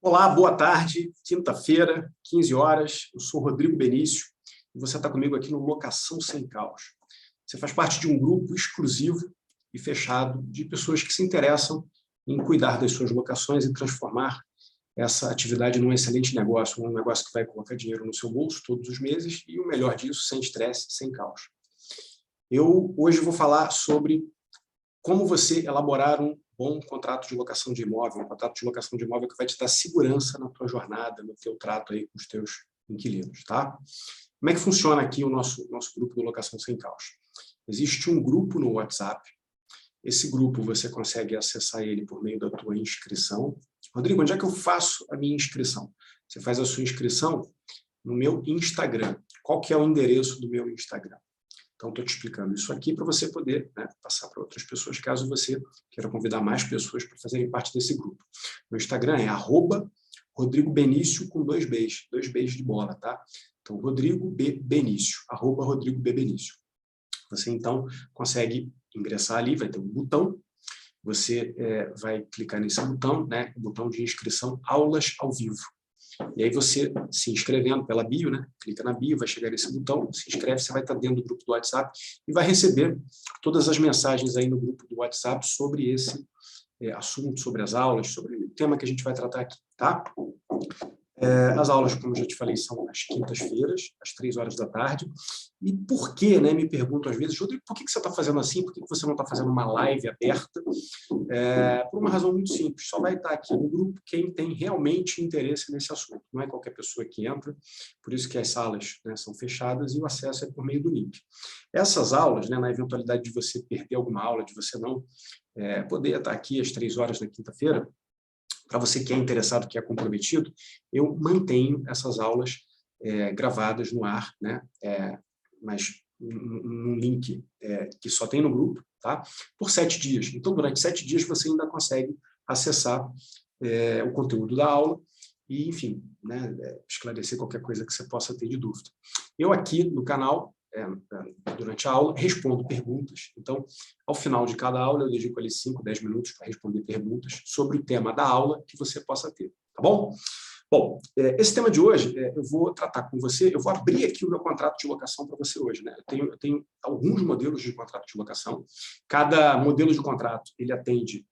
Olá, boa tarde, quinta-feira, 15 horas, eu sou Rodrigo Benício e você está comigo aqui no Locação Sem Caos. Você faz parte de um grupo exclusivo e fechado de pessoas que se interessam em cuidar das suas locações e transformar essa atividade num excelente negócio, um negócio que vai colocar dinheiro no seu bolso todos os meses e o melhor disso, sem estresse, sem caos. Eu hoje vou falar sobre como você elaborar um bom contrato de locação de imóvel, um contrato de locação de imóvel que vai te dar segurança na tua jornada, no teu trato aí com os teus inquilinos, tá? Como é que funciona aqui o nosso grupo do Locação Sem Caos? Existe um grupo no WhatsApp. Esse grupo você consegue acessar ele por meio da tua inscrição. Rodrigo, onde é que eu faço a minha inscrição? Você faz a sua inscrição no meu Instagram. Qual que é o endereço do meu Instagram? Então, estou te explicando isso aqui para você poder, né, passar para outras pessoas, caso você queira convidar mais pessoas para fazerem parte desse grupo. Meu Instagram é @Rodrigo Benício com 2 Bs de bola, tá? Então, Rodrigo B. Benício, @Rodrigo B. Benício. Você, então, consegue ingressar ali, vai ter um botão, você vai clicar nesse botão, né, o botão de inscrição Aulas ao Vivo. E aí você, se inscrevendo pela bio, né? Clica na bio, vai chegar nesse botão, se inscreve, você vai estar dentro do grupo do WhatsApp e vai receber todas as mensagens aí no grupo do WhatsApp sobre esse assunto, sobre as aulas, sobre o tema que a gente vai tratar aqui, tá? As aulas, como eu já te falei, são às quintas-feiras, às 3 horas da tarde. E por que, né, me pergunto às vezes, Rodrigo, por que você está fazendo assim? Por que você não está fazendo uma live aberta? Por uma razão muito simples, só vai estar aqui no grupo quem tem realmente interesse nesse assunto. Não é qualquer pessoa que entra, por isso que as salas, né, são fechadas e o acesso é por meio do link. Essas aulas, né, na eventualidade de você perder alguma aula, de você não poder estar aqui às 3 horas na quinta-feira, para você que é interessado, que é comprometido, eu mantenho essas aulas gravadas no ar, né? Mas num link que só tem no grupo, tá? Por 7 dias. Então, durante 7 dias, você ainda consegue acessar o conteúdo da aula e, enfim, né, esclarecer qualquer coisa que você possa ter de dúvida. Eu aqui no canal, durante a aula, respondo perguntas. Então, ao final de cada aula, eu dedico ali 5, 10 minutos para responder perguntas sobre o tema da aula que você possa ter, tá bom? Bom, esse tema de hoje, eu vou tratar com você, eu vou abrir aqui o meu contrato de locação para você hoje, né? Eu tenho alguns modelos de contrato de locação, cada modelo de contrato, ele atende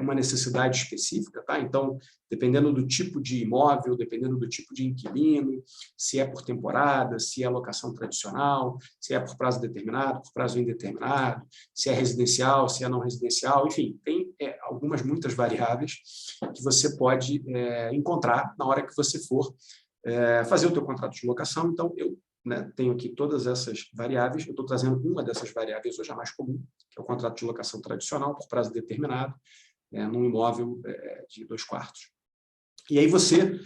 uma necessidade específica, tá? Então, dependendo do tipo de imóvel, dependendo do tipo de inquilino, se é por temporada, se é locação tradicional, se é por prazo determinado, por prazo indeterminado, se é residencial, se é não residencial, enfim, tem muitas variáveis que você pode encontrar na hora que você for fazer o teu contrato de locação. Então, eu tenho aqui todas essas variáveis, eu estou trazendo uma dessas variáveis hoje a mais comum, que é o contrato de locação tradicional, por prazo determinado, num imóvel de 2 quartos. E aí você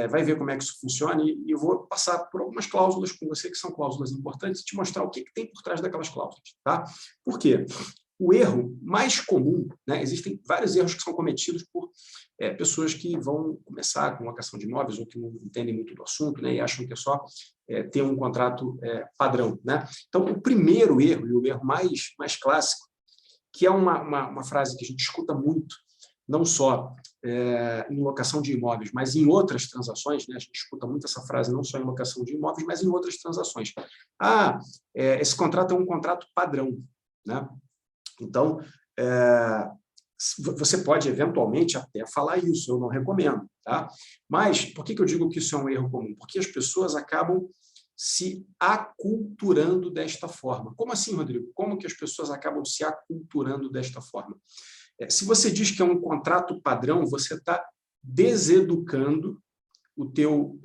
vai ver como é que isso funciona e eu vou passar por algumas cláusulas com você, que são cláusulas importantes, e te mostrar o que tem por trás daquelas cláusulas. Tá? Por quê? O erro mais comum, né, existem vários erros que são cometidos por pessoas que vão começar com locação de imóveis ou que não entendem muito do assunto, né, e acham que é só ter um contrato padrão. Né? Então, o primeiro erro, e o erro mais clássico, que é uma frase que a gente escuta muito, não só em locação de imóveis, mas em outras transações, né? A gente escuta muito essa frase, não só em locação de imóveis, mas em outras transações. Esse contrato é um contrato padrão. Né? Então, você pode, eventualmente, até falar isso, eu não recomendo. Tá? Mas, por que eu digo que isso é um erro comum? Porque as pessoas acabam se aculturando desta forma. Como assim, Rodrigo? Como que as pessoas acabam se aculturando desta forma? Se você diz que é um contrato padrão, você está deseducando o teu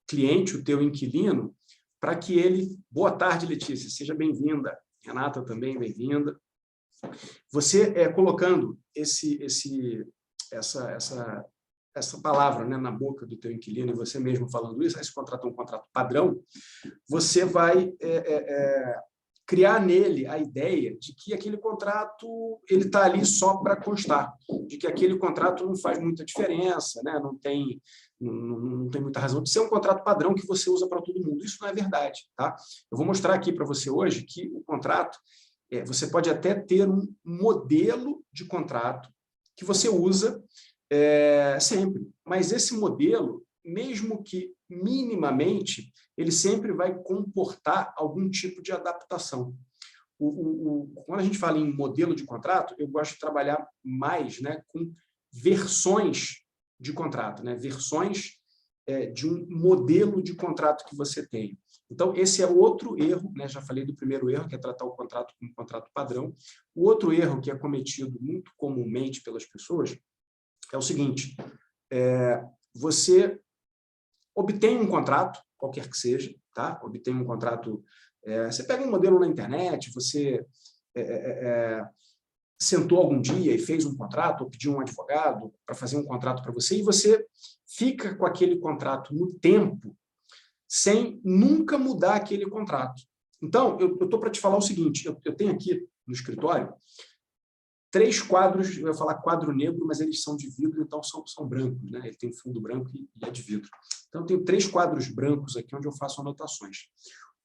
cliente, o teu inquilino, para que ele... Boa tarde, Letícia, seja bem-vinda. Renata também, bem-vinda. Você colocando essa palavra, né, na boca do teu inquilino, e você mesmo falando isso, esse contrato é um contrato padrão, você vai criar nele a ideia de que aquele contrato ele está ali só para constar, de que aquele contrato não faz muita diferença, né? Não tem muita razão de ser um contrato padrão que você usa para todo mundo. Isso não é verdade. Tá? Eu vou mostrar aqui para você hoje que o contrato, você pode até ter um modelo de contrato que você usa Sempre. Mas esse modelo, mesmo que minimamente, ele sempre vai comportar algum tipo de adaptação. Quando a gente fala em modelo de contrato, eu gosto de trabalhar mais, né, com versões de contrato, né, versões de um modelo de contrato que você tem. Então, esse é outro erro, né? Já falei do primeiro erro, que é tratar o contrato como um contrato padrão. O outro erro que é cometido muito comumente pelas pessoas é o seguinte: você obtém um contrato, qualquer que seja, tá? Obtém um contrato, você pega um modelo na internet, você sentou algum dia e fez um contrato, ou pediu um advogado para fazer um contrato para você, e você fica com aquele contrato no tempo, sem nunca mudar aquele contrato. Então, eu estou para te falar o seguinte: eu tenho aqui no escritório 3 quadros, eu ia falar quadro negro, mas eles são de vidro, então são brancos, né? Ele tem fundo branco e é de vidro. Então, eu tenho 3 quadros brancos aqui, onde eu faço anotações.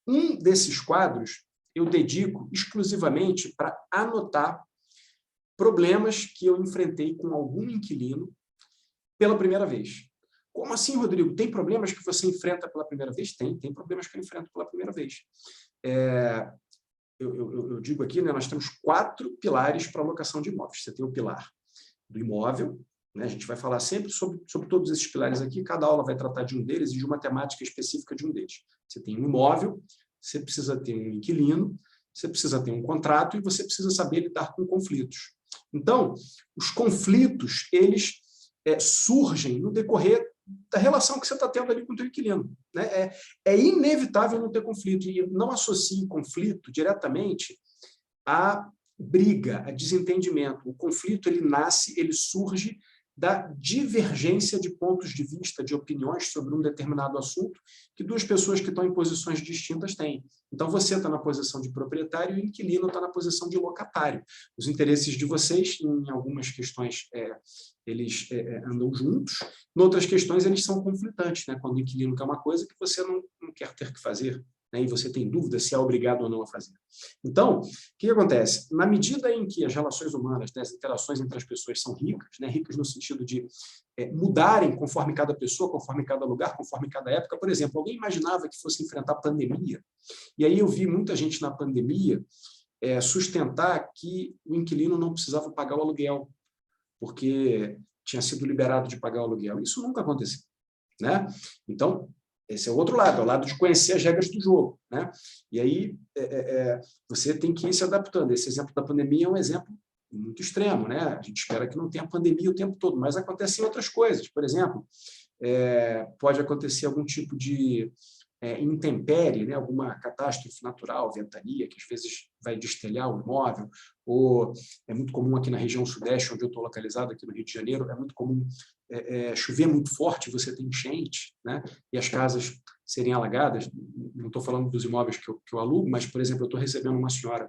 Um desses quadros eu dedico exclusivamente para anotar problemas que eu enfrentei com algum inquilino pela primeira vez. Como assim, Rodrigo? Tem problemas que você enfrenta pela primeira vez? Tem problemas que eu enfrento pela primeira vez. Eu digo aqui, né, nós temos 4 pilares para alocação de imóveis. Você tem o pilar do imóvel, né, a gente vai falar sempre sobre todos esses pilares aqui, cada aula vai tratar de um deles e de uma temática específica de um deles. Você tem um imóvel, você precisa ter um inquilino, você precisa ter um contrato e você precisa saber lidar com conflitos. Então, os conflitos, eles surgem no decorrer da relação que você está tendo ali com o teu inquilino, né? É inevitável não ter conflito, e não associe conflito diretamente à briga, a desentendimento. O conflito, ele nasce, ele surge da divergência de pontos de vista, de opiniões sobre um determinado assunto, que 2 pessoas que estão em posições distintas têm. Então, você está na posição de proprietário e o inquilino está na posição de locatário. Os interesses de vocês, em algumas questões, eles andam juntos, em outras questões, eles são conflitantes, né? Quando o inquilino quer uma coisa que você não quer ter que fazer, né? E você tem dúvida se é obrigado ou não a fazer. Então, o que acontece? Na medida em que as relações humanas, né, as interações entre as pessoas são ricas, né, ricas no sentido de mudarem conforme cada pessoa, conforme cada lugar, conforme cada época. Por exemplo, alguém imaginava que fosse enfrentar pandemia, e aí eu vi muita gente na pandemia sustentar que o inquilino não precisava pagar o aluguel, porque tinha sido liberado de pagar o aluguel. Isso nunca aconteceu, né? Então, esse é o outro lado, é o lado de conhecer as regras do jogo, né? E aí você tem que ir se adaptando. Esse exemplo da pandemia é um exemplo muito extremo, né? A gente espera que não tenha pandemia o tempo todo, mas acontecem outras coisas. Por exemplo, pode acontecer algum tipo de intempérie, né? Alguma catástrofe natural, ventania, que às vezes vai destelhar o imóvel, ou é muito comum aqui na região sudeste, onde eu estou localizado, aqui no Rio de Janeiro, é muito comum chover muito forte, você tem enchente, né? E as casas serem alagadas. Não estou falando dos imóveis que eu alugo, mas, por exemplo, eu estou recebendo uma senhora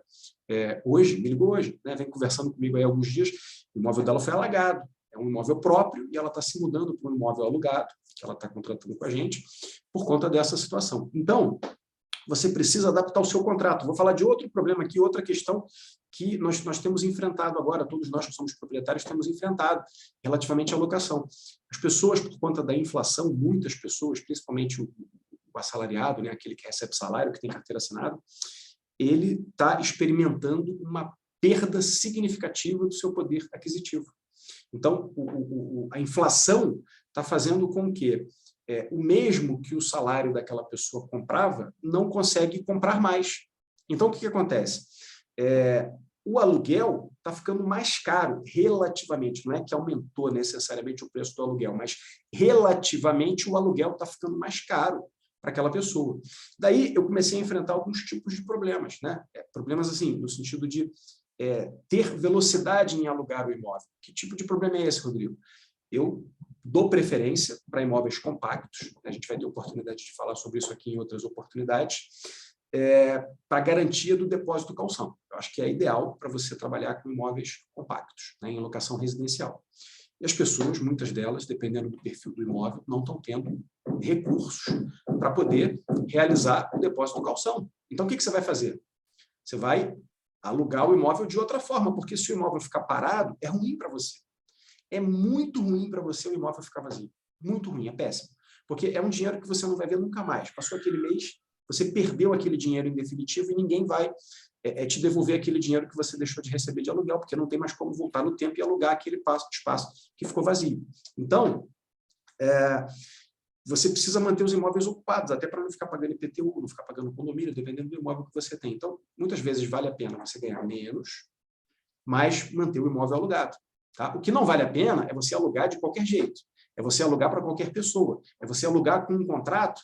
hoje, me ligou hoje, né? Vem conversando comigo aí há alguns dias, o imóvel dela foi alagado, é um imóvel próprio e ela está se mudando para um imóvel alugado, que ela está contratando com a gente, por conta dessa situação. Então, você precisa adaptar o seu contrato. Vou falar de outro problema aqui, outra questão que nós temos enfrentado agora, todos nós que somos proprietários temos enfrentado, relativamente à locação. As pessoas, por conta da inflação, muitas pessoas, principalmente o assalariado, né, aquele que recebe salário, que tem carteira assinada, ele está experimentando uma perda significativa do seu poder aquisitivo. Então, a inflação está fazendo com que o mesmo que o salário daquela pessoa comprava, não consegue comprar mais. Então, o que acontece? O aluguel está ficando mais caro, relativamente. Não é que aumentou necessariamente o preço do aluguel, mas relativamente o aluguel está ficando mais caro para aquela pessoa. Daí, eu comecei a enfrentar alguns tipos de problemas, né? Problemas, assim, no sentido de ter velocidade em alugar o imóvel. Que tipo de problema é esse, Rodrigo? Eu dou preferência para imóveis compactos, a gente vai ter oportunidade de falar sobre isso aqui em outras oportunidades, para garantia do depósito calção. Eu acho que é ideal para você trabalhar com imóveis compactos, né, em locação residencial. E as pessoas, muitas delas, dependendo do perfil do imóvel, não estão tendo recursos para poder realizar o depósito calção. Então, o que você vai fazer? Você vai alugar o imóvel de outra forma, porque se o imóvel ficar parado, é ruim para você. é muito ruim para você o imóvel ficar vazio. Muito ruim, é péssimo. Porque é um dinheiro que você não vai ver nunca mais. Passou aquele mês, você perdeu aquele dinheiro em definitivo e ninguém vai te devolver aquele dinheiro que você deixou de receber de aluguel, porque não tem mais como voltar no tempo e alugar aquele espaço que ficou vazio. Então, você precisa manter os imóveis ocupados, até para não ficar pagando IPTU, não ficar pagando condomínio, dependendo do imóvel que você tem. Então, muitas vezes vale a pena você ganhar menos, mas manter o imóvel alugado. Tá? O que não vale a pena é você alugar de qualquer jeito. É você alugar para qualquer pessoa. É você alugar com um contrato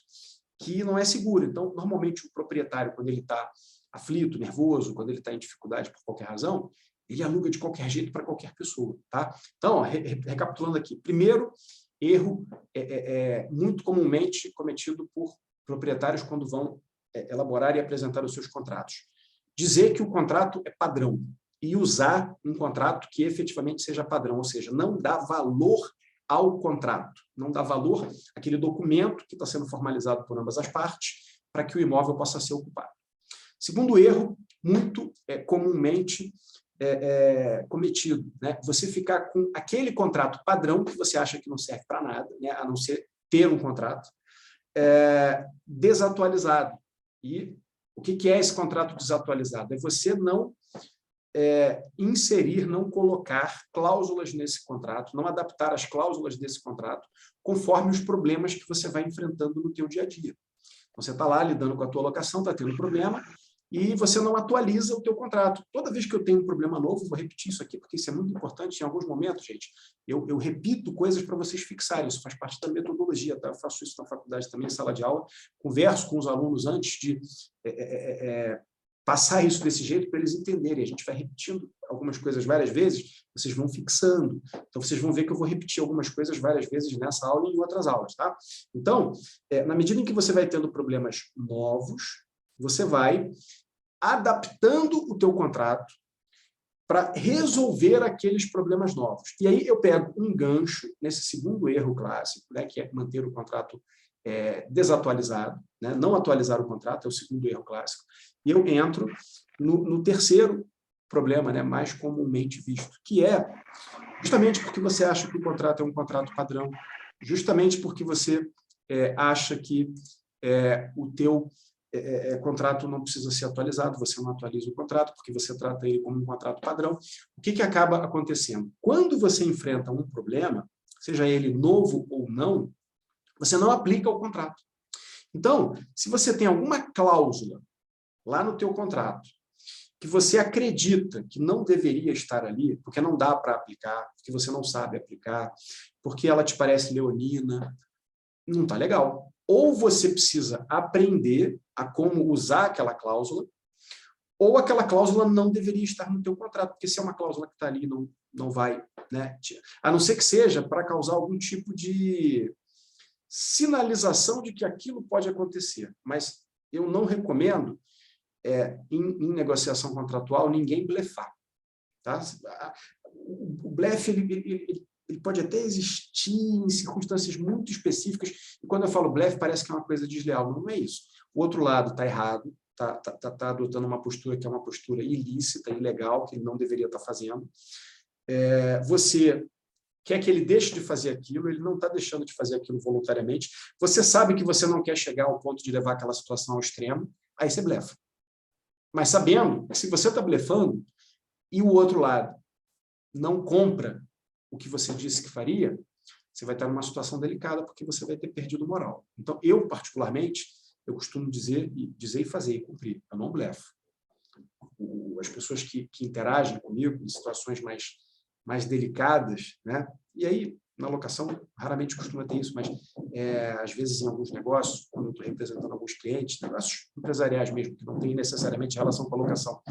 que não é seguro. Então, normalmente, o proprietário, quando ele está aflito, nervoso, quando ele está em dificuldade por qualquer razão, ele aluga de qualquer jeito para qualquer pessoa. Tá? Então, ó, recapitulando aqui. Primeiro, erro muito comumente cometido por proprietários quando vão elaborar e apresentar os seus contratos. Dizer que o contrato é padrão e usar um contrato que efetivamente seja padrão, ou seja, não dá valor ao contrato, não dá valor àquele documento que está sendo formalizado por ambas as partes para que o imóvel possa ser ocupado. Segundo erro, muito comumente cometido, né? Você ficar com aquele contrato padrão que você acha que não serve para nada, né? A não ser ter um contrato, desatualizado. E o que é esse contrato desatualizado? É você não inserir, não colocar cláusulas nesse contrato, não adaptar as cláusulas desse contrato conforme os problemas que você vai enfrentando no teu dia a dia. Então, você está lá lidando com a tua locação, está tendo problema, e você não atualiza o teu contrato. Toda vez que eu tenho um problema novo, vou repetir isso aqui, porque isso é muito importante. Em alguns momentos, gente, eu repito coisas para vocês fixarem. Isso faz parte da metodologia. Tá? Eu faço isso na faculdade também, em sala de aula. Converso com os alunos antes de passar isso desse jeito para eles entenderem. A gente vai repetindo algumas coisas várias vezes, vocês vão fixando. Então, vocês vão ver que eu vou repetir algumas coisas várias vezes nessa aula e em outras aulas. Tá? Então, na medida em que você vai tendo problemas novos, você vai adaptando o teu contrato para resolver aqueles problemas novos. E aí eu pego um gancho nesse segundo erro clássico, né, que é manter o contrato desatualizado, né, não atualizar o contrato, é o segundo erro clássico, e eu entro no terceiro problema, né, mais comumente visto, que é justamente porque você acha que o contrato é um contrato padrão, justamente porque você acha que o teu contrato não precisa ser atualizado, você não atualiza o contrato, porque você trata ele como um contrato padrão. O que acaba acontecendo? Quando você enfrenta um problema, seja ele novo ou não, você não aplica o contrato. Então, se você tem alguma cláusula lá no teu contrato que você acredita que não deveria estar ali, porque não dá para aplicar, porque você não sabe aplicar, porque ela te parece leonina, não está legal. Ou você precisa aprender a como usar aquela cláusula, ou aquela cláusula não deveria estar no teu contrato, porque se é uma cláusula que está ali, não vai, né? A não ser que seja para causar algum tipo de sinalização de que aquilo pode acontecer. Mas eu não recomendo, em negociação contratual, ninguém blefar. Tá? O blefe, ele pode até existir em circunstâncias muito específicas, e quando eu falo blefe, parece que é uma coisa desleal. Não é isso. O outro lado está errado, está adotando uma postura que é uma postura ilícita, ilegal, que ele não deveria estar fazendo. Você quer que ele deixe de fazer aquilo, ele não está deixando de fazer aquilo voluntariamente. Você sabe que você não quer chegar ao ponto de levar aquela situação ao extremo, aí você blefa. Mas sabendo que se você está blefando e o outro lado não compra o que você disse que faria, você vai estar numa situação delicada porque você vai ter perdido moral. Então, eu, particularmente, eu costumo dizer e fazer e cumprir. Eu não blefo. As pessoas que interagem comigo em situações mais delicadas, né? E aí, na locação, raramente costuma ter isso, mas às vezes em alguns negócios, quando eu estou representando alguns clientes, negócios empresariais mesmo, que não tem necessariamente relação com a locação,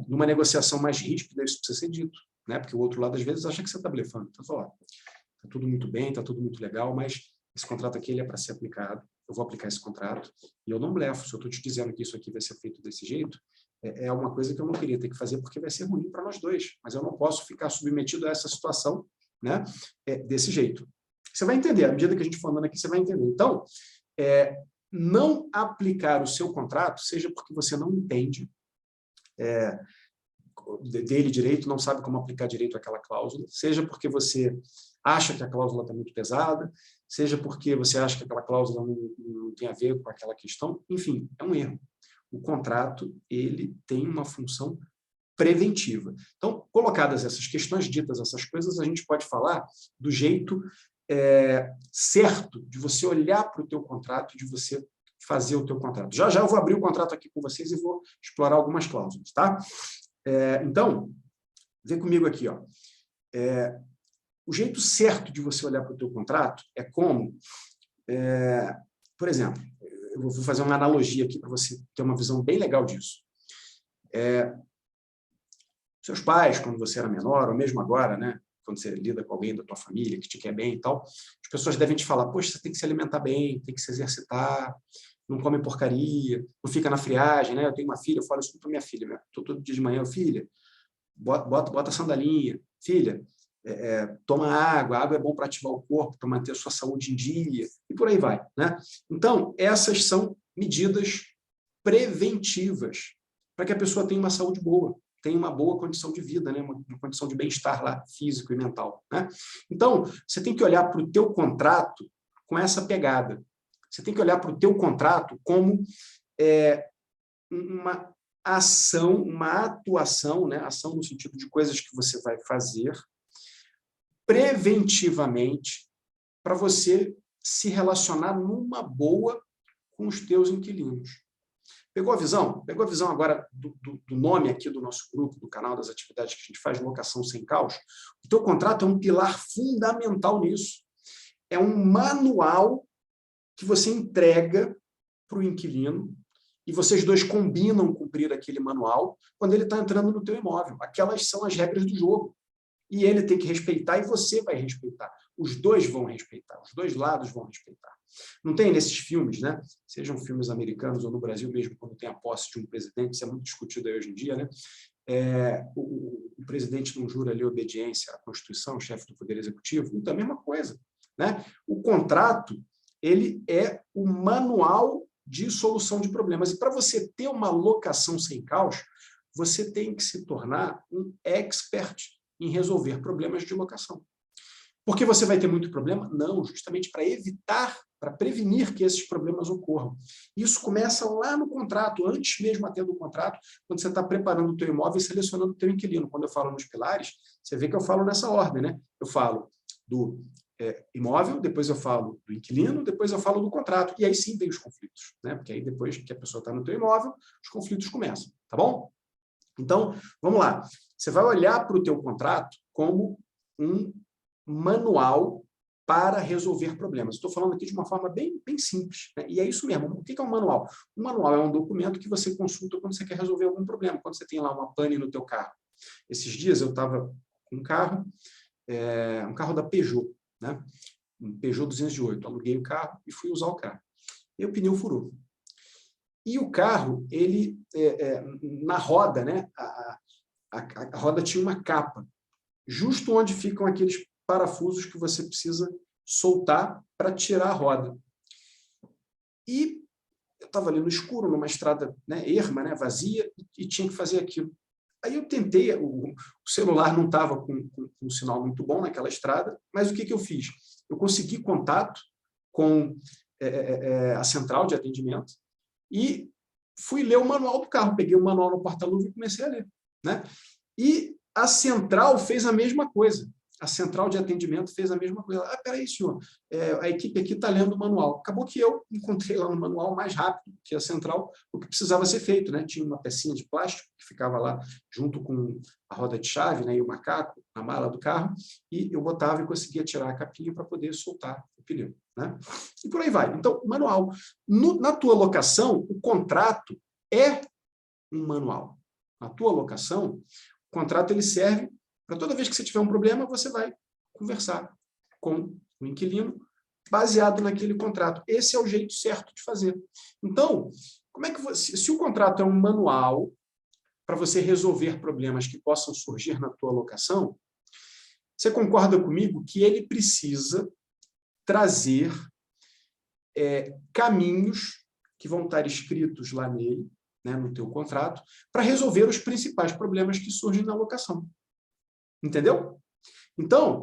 numa negociação mais ríspida, isso precisa ser dito, né? Porque o outro lado, às vezes, acha que você está blefando. Então, está tudo muito bem, está tudo muito legal, mas esse contrato aqui ele é para ser aplicado, eu vou aplicar esse contrato, e eu não blefo. Se eu estou te dizendo que isso aqui vai ser feito desse jeito, é uma coisa que eu não queria ter que fazer, porque vai ser ruim para nós dois, mas eu não posso ficar submetido a essa situação, né, desse jeito. Você vai entender, à medida que a gente for andando aqui, você vai entender. Então, não aplicar o seu contrato, seja porque você não entende dele direito, não sabe como aplicar direito aquela cláusula, seja porque você acha que a cláusula está muito pesada, seja porque você acha que aquela cláusula não tem a ver com aquela questão, enfim, é um erro. O contrato, ele tem uma função preventiva. Então, colocadas essas questões, ditas essas coisas, a gente pode falar do jeito certo de você olhar para o teu contrato, de você fazer o teu contrato. Já já eu vou abrir o contrato aqui com vocês e vou explorar algumas cláusulas, tá? Então, vem comigo aqui, ó. O jeito certo de você olhar para o teu contrato é como, por exemplo, eu vou fazer uma analogia aqui para você ter uma visão bem legal disso. Seus pais, quando você era menor, ou mesmo agora, né, quando você lida com alguém da tua família que te quer bem e tal, as pessoas devem te falar, poxa, você tem que se alimentar bem, tem que se exercitar, não come porcaria, não fica na friagem, né? Eu tenho uma filha, eu falo isso para minha filha, né? Todo dia de manhã, filha, bota a sandalinha, filha, toma água, a água é bom para ativar o corpo, para manter a sua saúde em dia, e por aí vai, né? Então, essas são medidas preventivas para que a pessoa tenha uma saúde boa, tenha uma boa condição de vida, né? Uma condição de bem-estar lá, físico e mental, né? Então, você tem que olhar para o teu contrato com essa pegada. Você tem que olhar para o teu contrato como uma ação, uma atuação, né? Ação no sentido de coisas que você vai fazer preventivamente para você se relacionar numa boa com os teus inquilinos. Pegou a visão? Pegou a visão agora do nome aqui do nosso grupo, do canal, das atividades que a gente faz, Locação Sem Caos? O teu contrato é um pilar fundamental nisso. É um manual que você entrega para o inquilino e vocês dois combinam cumprir aquele manual quando ele está entrando no teu imóvel. Aquelas são as regras do jogo. E ele tem que respeitar e você vai respeitar. Os dois vão respeitar, os dois lados vão respeitar. Não tem nesses filmes, né? Sejam filmes americanos ou no Brasil mesmo, quando tem a posse de um presidente, isso é muito discutido aí hoje em dia, né? O presidente não jura ali obediência à Constituição, o chefe do Poder Executivo, então é a mesma coisa, né? O contrato, ele é o manual de solução de problemas. E para você ter uma locação sem caos, você tem que se tornar um expert em resolver problemas de locação. Porque você vai ter muito problema? Não, justamente para evitar, para prevenir que esses problemas ocorram. Isso começa lá no contrato, antes mesmo até do contrato, quando você está preparando o teu imóvel e selecionando o teu inquilino. Quando eu falo nos pilares, você vê que eu falo nessa ordem, né? Eu falo do imóvel, depois eu falo do inquilino, depois eu falo do contrato. E aí sim vem os conflitos, né? Porque aí depois que a pessoa está no teu imóvel, os conflitos começam, tá bom? Então, vamos lá. Você vai olhar para o teu contrato como um manual para resolver problemas. Estou falando aqui de uma forma bem simples, né? E é isso mesmo. O que é um manual? Um manual é um documento que você consulta quando você quer resolver algum problema, quando você tem lá uma pane no teu carro. Esses dias eu estava com um carro da Peugeot, né? Um Peugeot 208. Aluguei o carro e fui usar o carro. E o pneu furou. E o carro, ele, na roda, né? A roda tinha uma capa, justo onde ficam aqueles parafusos que você precisa soltar para tirar a roda. E eu estava ali no escuro, numa estrada, né, erma, né, vazia, e tinha que fazer aquilo. Aí eu tentei, o celular não estava com um sinal muito bom naquela estrada, mas o que eu fiz? Eu consegui contato com a central de atendimento e fui ler o manual do carro. Peguei o manual no porta-luva e comecei a ler, né? E a central fez a mesma coisa. A central de atendimento fez a mesma coisa. Peraí, senhor, a equipe aqui está lendo o manual. Acabou que eu encontrei lá no manual mais rápido que a central o que precisava ser feito, né? Tinha uma pecinha de plástico que ficava lá junto com a roda de chave, né, e o macaco na mala do carro, e eu botava e conseguia tirar a capinha para poder soltar o pneu, né? E por aí vai. Então, manual. Na tua locação, o contrato é um manual. Na tua locação, o contrato ele serve para toda vez que você tiver um problema, você vai conversar com o inquilino baseado naquele contrato. Esse é o jeito certo de fazer. Então, como é que se o contrato é um manual para você resolver problemas que possam surgir na tua locação, você concorda comigo que ele precisa trazer caminhos que vão estar escritos lá nele, né, no teu contrato, para resolver os principais problemas que surgem na locação. Entendeu? Então,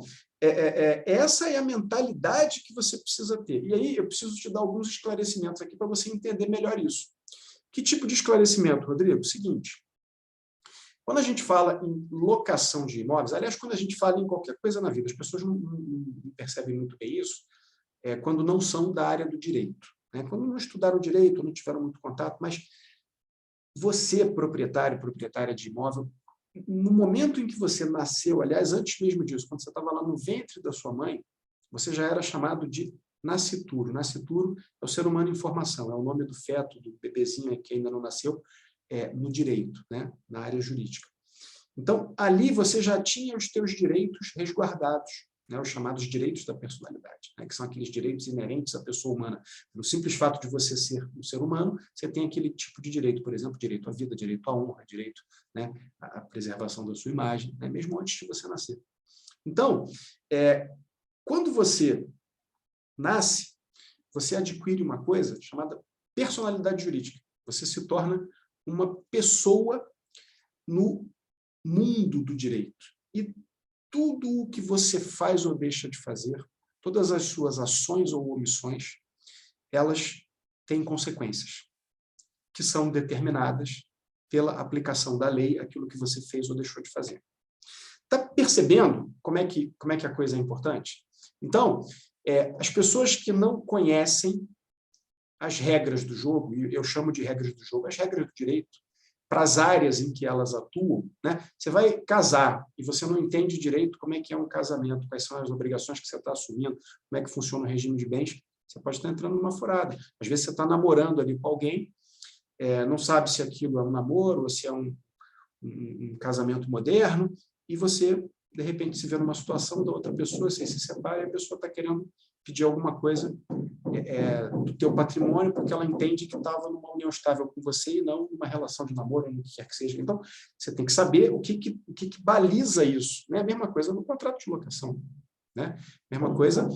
essa é a mentalidade que você precisa ter. E aí eu preciso te dar alguns esclarecimentos aqui para você entender melhor isso. Que tipo de esclarecimento, Rodrigo? Seguinte, quando a gente fala em locação de imóveis, aliás, quando a gente fala em qualquer coisa na vida, as pessoas não percebem muito bem isso, quando não são da área do direito, né? Quando não estudaram direito, não tiveram muito contato, mas você, proprietário, proprietária de imóvel, no momento em que você nasceu, aliás, antes mesmo disso, quando você estava lá no ventre da sua mãe, você já era chamado de nascituro. Nascituro é o ser humano em formação, é o nome do feto, do bebezinho que ainda não nasceu, no direito, né? Na área jurídica. Então, ali você já tinha os teus direitos resguardados, né? Os chamados direitos da personalidade, né? Que são aqueles direitos inerentes à pessoa humana. No simples fato de você ser um ser humano, você tem aquele tipo de direito, por exemplo, direito à vida, direito à honra, direito, né, à preservação da sua imagem, né, mesmo antes de você nascer. Então, quando você nasce, você adquire uma coisa chamada personalidade jurídica. Você se torna uma pessoa no mundo do direito. E tudo o que você faz ou deixa de fazer, todas as suas ações ou omissões, elas têm consequências, que são determinadas pela aplicação da lei, aquilo que você fez ou deixou de fazer. Está percebendo como é que a coisa é importante? Então, as pessoas que não conhecem as regras do jogo, e eu chamo de regras do jogo, as regras do direito, para as áreas em que elas atuam, né? Você vai casar e você não entende direito como é que é um casamento, quais são as obrigações que você está assumindo, como é que funciona o regime de bens, você pode estar entrando numa furada. Às vezes você está namorando ali com alguém, não sabe se aquilo é um namoro ou se é um casamento moderno, e você, de repente, se vê numa situação da outra pessoa, você se separa e a pessoa está querendo pedir alguma coisa do teu patrimônio, porque ela entende que estava numa união estável com você e não numa relação de namoro, no que quer que seja. Então, você tem que saber o que baliza isso. Né? A mesma coisa no contrato de locação. Né? Mesma coisa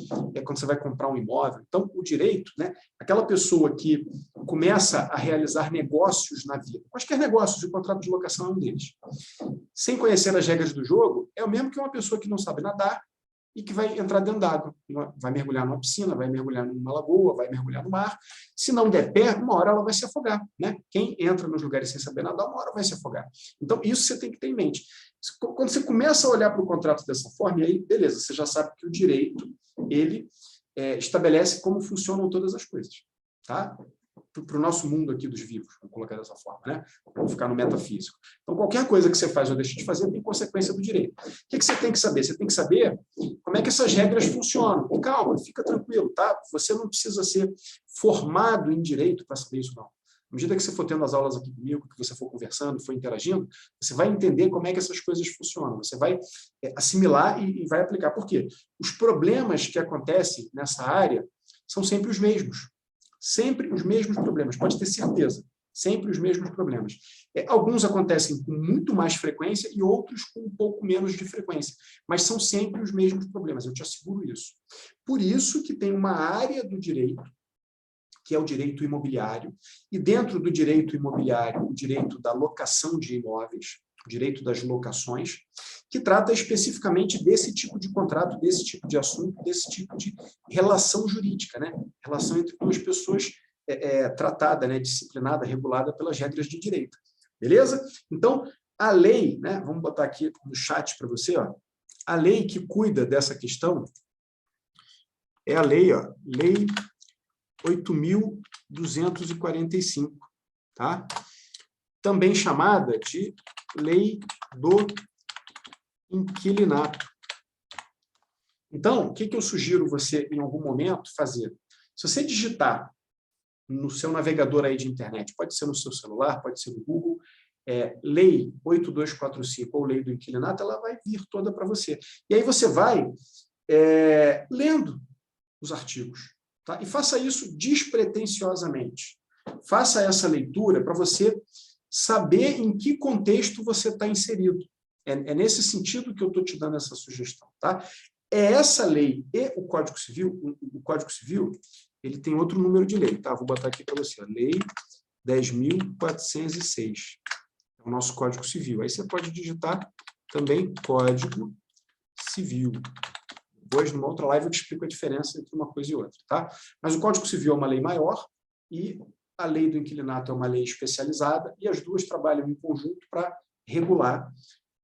quando você vai comprar um imóvel. Então, o direito, né? Aquela pessoa que começa a realizar negócios na vida, quaisquer negócios, o contrato de locação é um deles, sem conhecer as regras do jogo, é o mesmo que uma pessoa que não sabe nadar e que vai entrar dentro d'água, vai mergulhar numa piscina, vai mergulhar numa lagoa, vai mergulhar no mar. Se não der pé, uma hora ela vai se afogar. Né? Quem entra nos lugares sem saber nadar, uma hora vai se afogar. Então, isso você tem que ter em mente. Quando você começa a olhar para o contrato dessa forma, e aí, beleza, você já sabe que o direito, ele estabelece como funcionam todas as coisas. Tá? Para o nosso mundo aqui dos vivos, vamos colocar dessa forma, né? Vamos ficar no metafísico. Então, qualquer coisa que você faz ou deixa de fazer tem consequência do direito. O que você tem que saber? Você tem que saber como é que essas regras funcionam. E calma, fica tranquilo, tá? Você não precisa ser formado em direito para saber isso, não. À medida que você for tendo as aulas aqui comigo, que você for conversando, for interagindo, você vai entender como é que essas coisas funcionam. Você vai assimilar e vai aplicar. Por quê? Os problemas que acontecem nessa área são sempre os mesmos. Sempre os mesmos problemas, pode ter certeza. Sempre os mesmos problemas. Alguns acontecem com muito mais frequência e outros com um pouco menos de frequência. Mas são sempre os mesmos problemas, eu te asseguro isso. Por isso que tem uma área do direito, que é o direito imobiliário, e dentro do direito imobiliário, o direito da locação de imóveis, o direito das locações, que trata especificamente desse tipo de contrato, desse tipo de assunto, desse tipo de relação jurídica, né? Relação entre duas pessoas tratada, né? Disciplinada, regulada pelas regras de direito. Beleza? Então, a lei, né? Vamos botar aqui no chat para você, ó, a lei que cuida dessa questão é a lei, ó, Lei 8.245, tá? Também chamada de Lei do Inquilinato. Então, o que eu sugiro você, em algum momento, fazer? Se você digitar no seu navegador aí de internet, pode ser no seu celular, pode ser no Google, Lei 8245 ou Lei do Inquilinato, ela vai vir toda para você. E aí você vai lendo os artigos. Tá? E faça isso despretensiosamente. Faça essa leitura para você saber em que contexto você está inserido. É nesse sentido que eu estou te dando essa sugestão. Tá? Essa lei e o Código Civil, ele tem outro número de lei. Tá? Vou botar aqui para você. Lei 10.406. É o nosso Código Civil. Aí você pode digitar também Código Civil. Depois, numa outra live, eu te explico a diferença entre uma coisa e outra. Tá? Mas o Código Civil é uma lei maior e a lei do inquilinato é uma lei especializada e as duas trabalham em conjunto para regular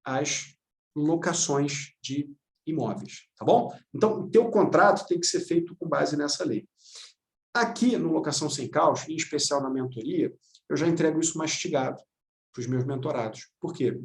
as locações de imóveis. Tá bom? Então, o teu contrato tem que ser feito com base nessa lei. Aqui, no Locação Sem Caos, em especial na mentoria, eu já entrego isso mastigado para os meus mentorados. Por quê?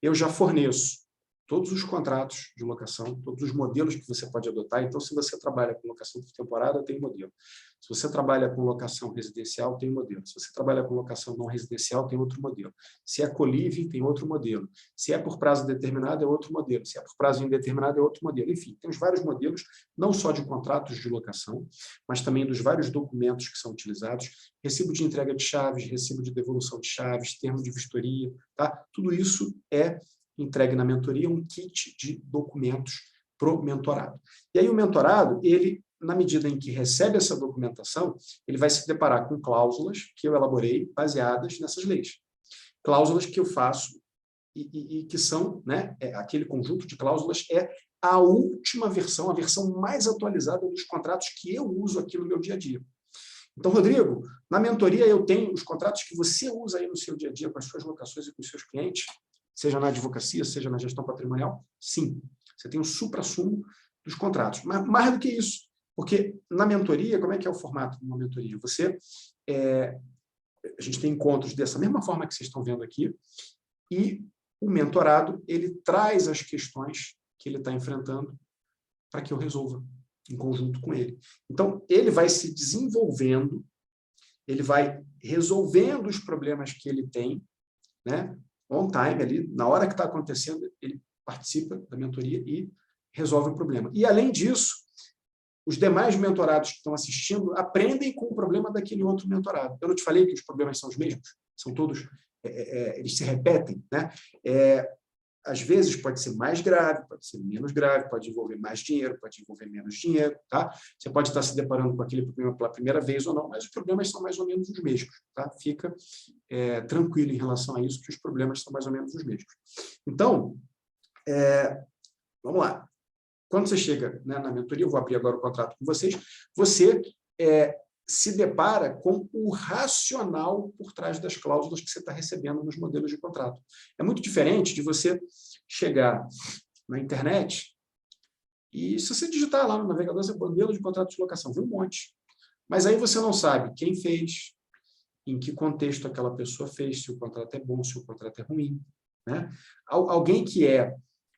Eu já forneço todos os contratos de locação, todos os modelos que você pode adotar. Então, se você trabalha com locação por temporada, tem modelo. Se você trabalha com locação residencial, tem modelo. Se você trabalha com locação não residencial, tem outro modelo. Se é co-living, tem outro modelo. Se é por prazo determinado, é outro modelo. Se é por prazo indeterminado, é outro modelo. Enfim, temos vários modelos, não só de contratos de locação, mas também dos vários documentos que são utilizados, recibo de entrega de chaves, recibo de devolução de chaves, termo de vistoria, tá? Tudo isso é entregue na mentoria, um kit de documentos para o mentorado. E aí o mentorado, ele, na medida em que recebe essa documentação, ele vai se deparar com cláusulas que eu elaborei baseadas nessas leis. Cláusulas que eu faço e que são, né, aquele conjunto de cláusulas é a última versão, a versão mais atualizada dos contratos que eu uso aqui no meu dia a dia. Então, Rodrigo, na mentoria eu tenho os contratos que você usa aí no seu dia a dia com as suas locações e com os seus clientes, seja na advocacia, seja na gestão patrimonial? Sim, você tem o suprassumo dos contratos. Mas mais do que isso, porque na mentoria, como é que é o formato de uma mentoria? A gente tem encontros dessa mesma forma que vocês estão vendo aqui, e o mentorado, ele traz as questões que ele está enfrentando para que eu resolva em conjunto com ele. Então, ele vai se desenvolvendo, ele vai resolvendo os problemas que ele tem, né? On time, ali, na hora que está acontecendo, ele participa da mentoria e resolve o problema. E, além disso, os demais mentorados que estão assistindo aprendem com o problema daquele outro mentorado. Eu não te falei que os problemas são os mesmos? São todos, eles se repetem, né? Às vezes pode ser mais grave, pode ser menos grave, pode envolver mais dinheiro, pode envolver menos dinheiro, tá? Você pode estar se deparando com aquele problema pela primeira vez ou não, mas os problemas são mais ou menos os mesmos, tá? Fica tranquilo em relação a isso, que os problemas são mais ou menos os mesmos. Então, vamos lá. Quando você chega, né, na mentoria, eu vou abrir agora o contrato com vocês, você se depara com o racional por trás das cláusulas que você está recebendo nos modelos de contrato. É muito diferente de você chegar na internet e, se você digitar lá no navegador, você modelo de contrato de locação, vê um monte. Mas aí você não sabe quem fez, em que contexto aquela pessoa fez, se o contrato é bom, se o contrato é ruim, né? Alguém que é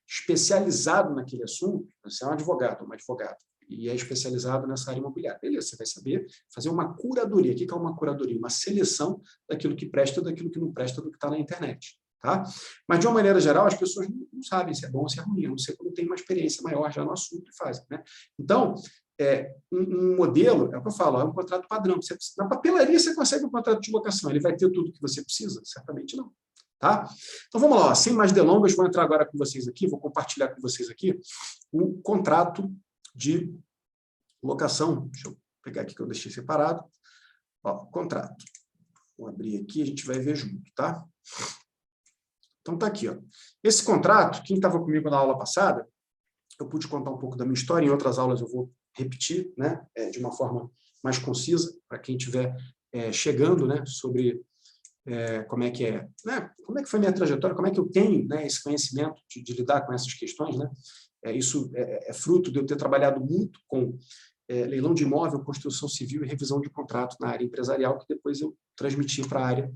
especializado naquele assunto, você é um advogado, uma advogada, e é especializado nessa área imobiliária. Beleza, você vai saber fazer uma curadoria. O que é uma curadoria? Uma seleção daquilo que presta, daquilo que não presta, do que está na internet. Tá? Mas, de uma maneira geral, as pessoas não sabem se é bom ou se é ruim, a não ser quando tem uma experiência maior já no assunto e fazem. Né? Então, um modelo, é o que eu falo, é um contrato padrão. Na papelaria você consegue um contrato de locação, ele vai ter tudo que você precisa? Certamente não. Tá? Então, vamos lá, sem mais delongas, vou entrar agora com vocês aqui, vou compartilhar com vocês aqui o contrato de locação. Deixa eu pegar aqui que eu deixei separado. Ó, contrato. Vou abrir aqui, a gente vai ver junto, tá? Então, tá aqui, ó. Esse contrato, quem estava comigo na aula passada, eu pude contar um pouco da minha história, em outras aulas eu vou repetir, né, de uma forma mais concisa, para quem estiver chegando, né, sobre como é que né, como é que foi minha trajetória, como é que eu tenho, né, esse conhecimento de lidar com essas questões, né? Isso é fruto de eu ter trabalhado muito com leilão de imóvel, construção civil e revisão de contrato na área empresarial, que depois eu transmiti para a área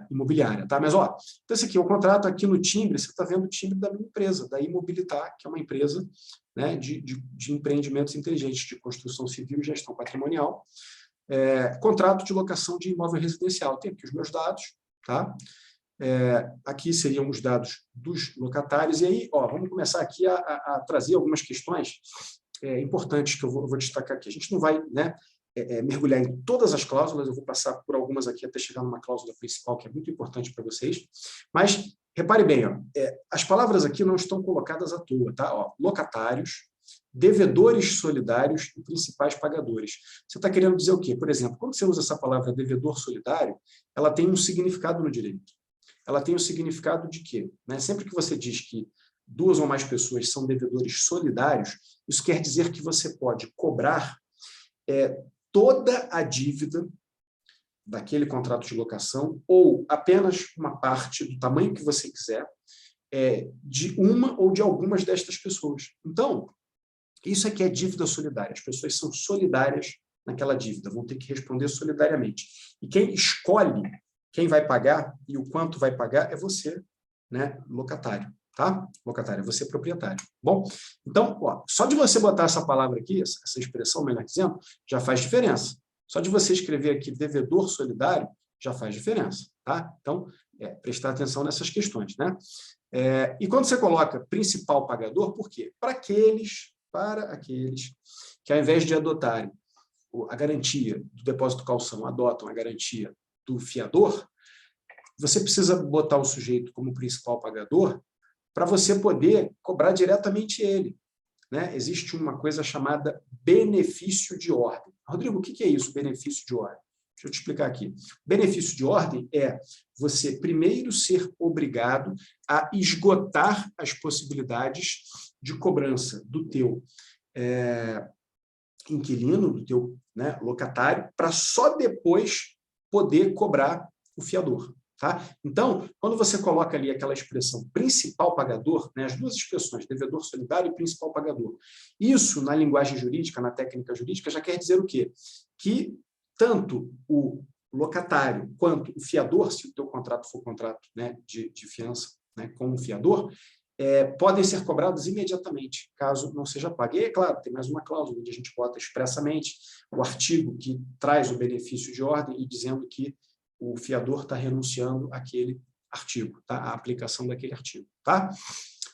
imobiliária. Tá? Mas, ó, então esse aqui é o contrato, aqui no timbre, você está vendo o timbre da minha empresa, da Imobilitar, que é uma empresa, né, de empreendimentos inteligentes de construção civil e gestão patrimonial. Contrato de locação de imóvel residencial. Tem aqui os meus dados, tá? Aqui seriam os dados dos locatários, e aí, ó, vamos começar aqui a trazer algumas questões importantes que eu vou destacar aqui. A gente não vai, né, mergulhar em todas as cláusulas, eu vou passar por algumas aqui até chegar numa cláusula principal que é muito importante para vocês, mas repare bem, ó, as palavras aqui não estão colocadas à toa, tá? Ó, locatários, devedores solidários e principais pagadores. Você está querendo dizer o quê? Por exemplo, quando você usa essa palavra devedor solidário, ela tem um significado no direito. Ela tem o significado de quê? Né? Sempre que você diz que 2 ou mais pessoas são devedores solidários, isso quer dizer que você pode cobrar toda a dívida daquele contrato de locação ou apenas uma parte do tamanho que você quiser de uma ou de algumas destas pessoas. Então, isso aqui é dívida solidária. As pessoas são solidárias naquela dívida, vão ter que responder solidariamente. E quem escolhe quem vai pagar e o quanto vai pagar é você, né, locatário, tá? Locatário, é você proprietário. Bom, então, ó, só de você botar essa palavra aqui, essa expressão, melhor dizendo, já faz diferença. Só de você escrever aqui devedor solidário, já faz diferença, tá? Então, prestar atenção nessas questões, né? E quando você coloca principal pagador, por quê? Para aqueles que, ao invés de adotarem a garantia do depósito calção, adotam a garantia do fiador, você precisa botar o sujeito como principal pagador para você poder cobrar diretamente ele. Né? Existe uma coisa chamada benefício de ordem. Rodrigo, o que é isso, benefício de ordem? Deixa eu te explicar aqui. Benefício de ordem é você primeiro ser obrigado a esgotar as possibilidades de cobrança do teu inquilino, do teu, né, locatário, para só depois poder cobrar o fiador. Tá? Então, quando você coloca ali aquela expressão principal pagador, né, as duas expressões, devedor solidário e principal pagador, isso, na linguagem jurídica, na técnica jurídica, já quer dizer o quê? Que tanto o locatário quanto o fiador, se o teu contrato for contrato, né, de fiança, né, com o fiador, podem ser cobrados imediatamente, caso não seja pago. E, é claro, tem mais uma cláusula onde a gente bota expressamente o artigo que traz o benefício de ordem e dizendo que o fiador está renunciando àquele artigo, tá? À aplicação daquele artigo. Tá?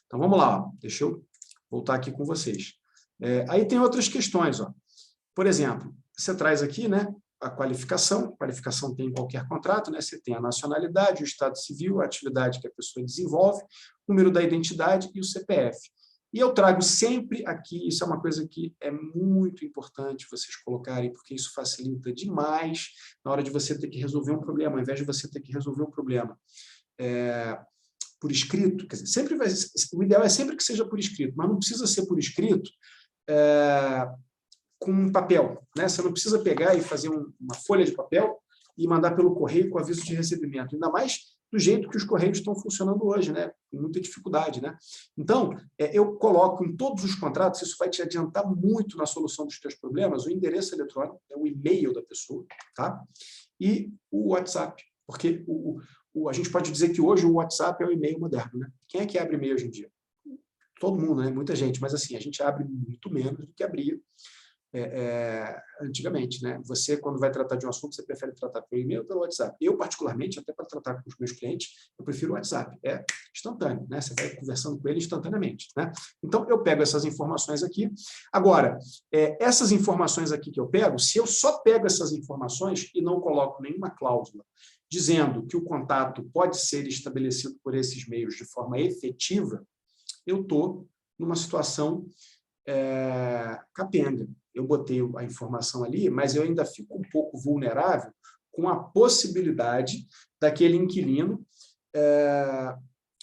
Então, vamos lá. Ó. Deixa eu voltar aqui com vocês. Aí tem outras questões. Ó. Por exemplo, você traz aqui, né, a qualificação tem em qualquer contrato, né? Você tem a nacionalidade, o estado civil, a atividade que a pessoa desenvolve, o número da identidade e o CPF. E eu trago sempre aqui, isso é uma coisa que é muito importante vocês colocarem, porque isso facilita demais na hora de você ter que resolver um problema, ao invés de você ter que resolver um problema por escrito, quer dizer, sempre o ideal é sempre que seja por escrito, mas não precisa ser por escrito com um papel, né? Você não precisa pegar e fazer uma folha de papel e mandar pelo correio com aviso de recebimento, ainda mais do jeito que os correios estão funcionando hoje, né? Com muita dificuldade, né? Então, eu coloco em todos os contratos, isso vai te adiantar muito na solução dos teus problemas, o endereço eletrônico, o e-mail da pessoa, tá? E o WhatsApp, porque a gente pode dizer que hoje o WhatsApp é o e-mail moderno, né? Quem é que abre e-mail hoje em dia? Todo mundo, né? Muita gente, mas assim, a gente abre muito menos do que abria antigamente, né? Você, quando vai tratar de um assunto, você prefere tratar pelo e-mail ou pelo WhatsApp? Eu, particularmente, até para tratar com os meus clientes, eu prefiro o WhatsApp. É instantâneo, né? Você vai conversando com ele instantaneamente, né? Então, eu pego essas informações aqui. Agora, essas informações aqui que eu pego, se eu só pego essas informações e não coloco nenhuma cláusula dizendo que o contato pode ser estabelecido por esses meios de forma efetiva, eu estou numa situação capenga. Eu botei a informação ali, mas eu ainda fico um pouco vulnerável com a possibilidade daquele inquilino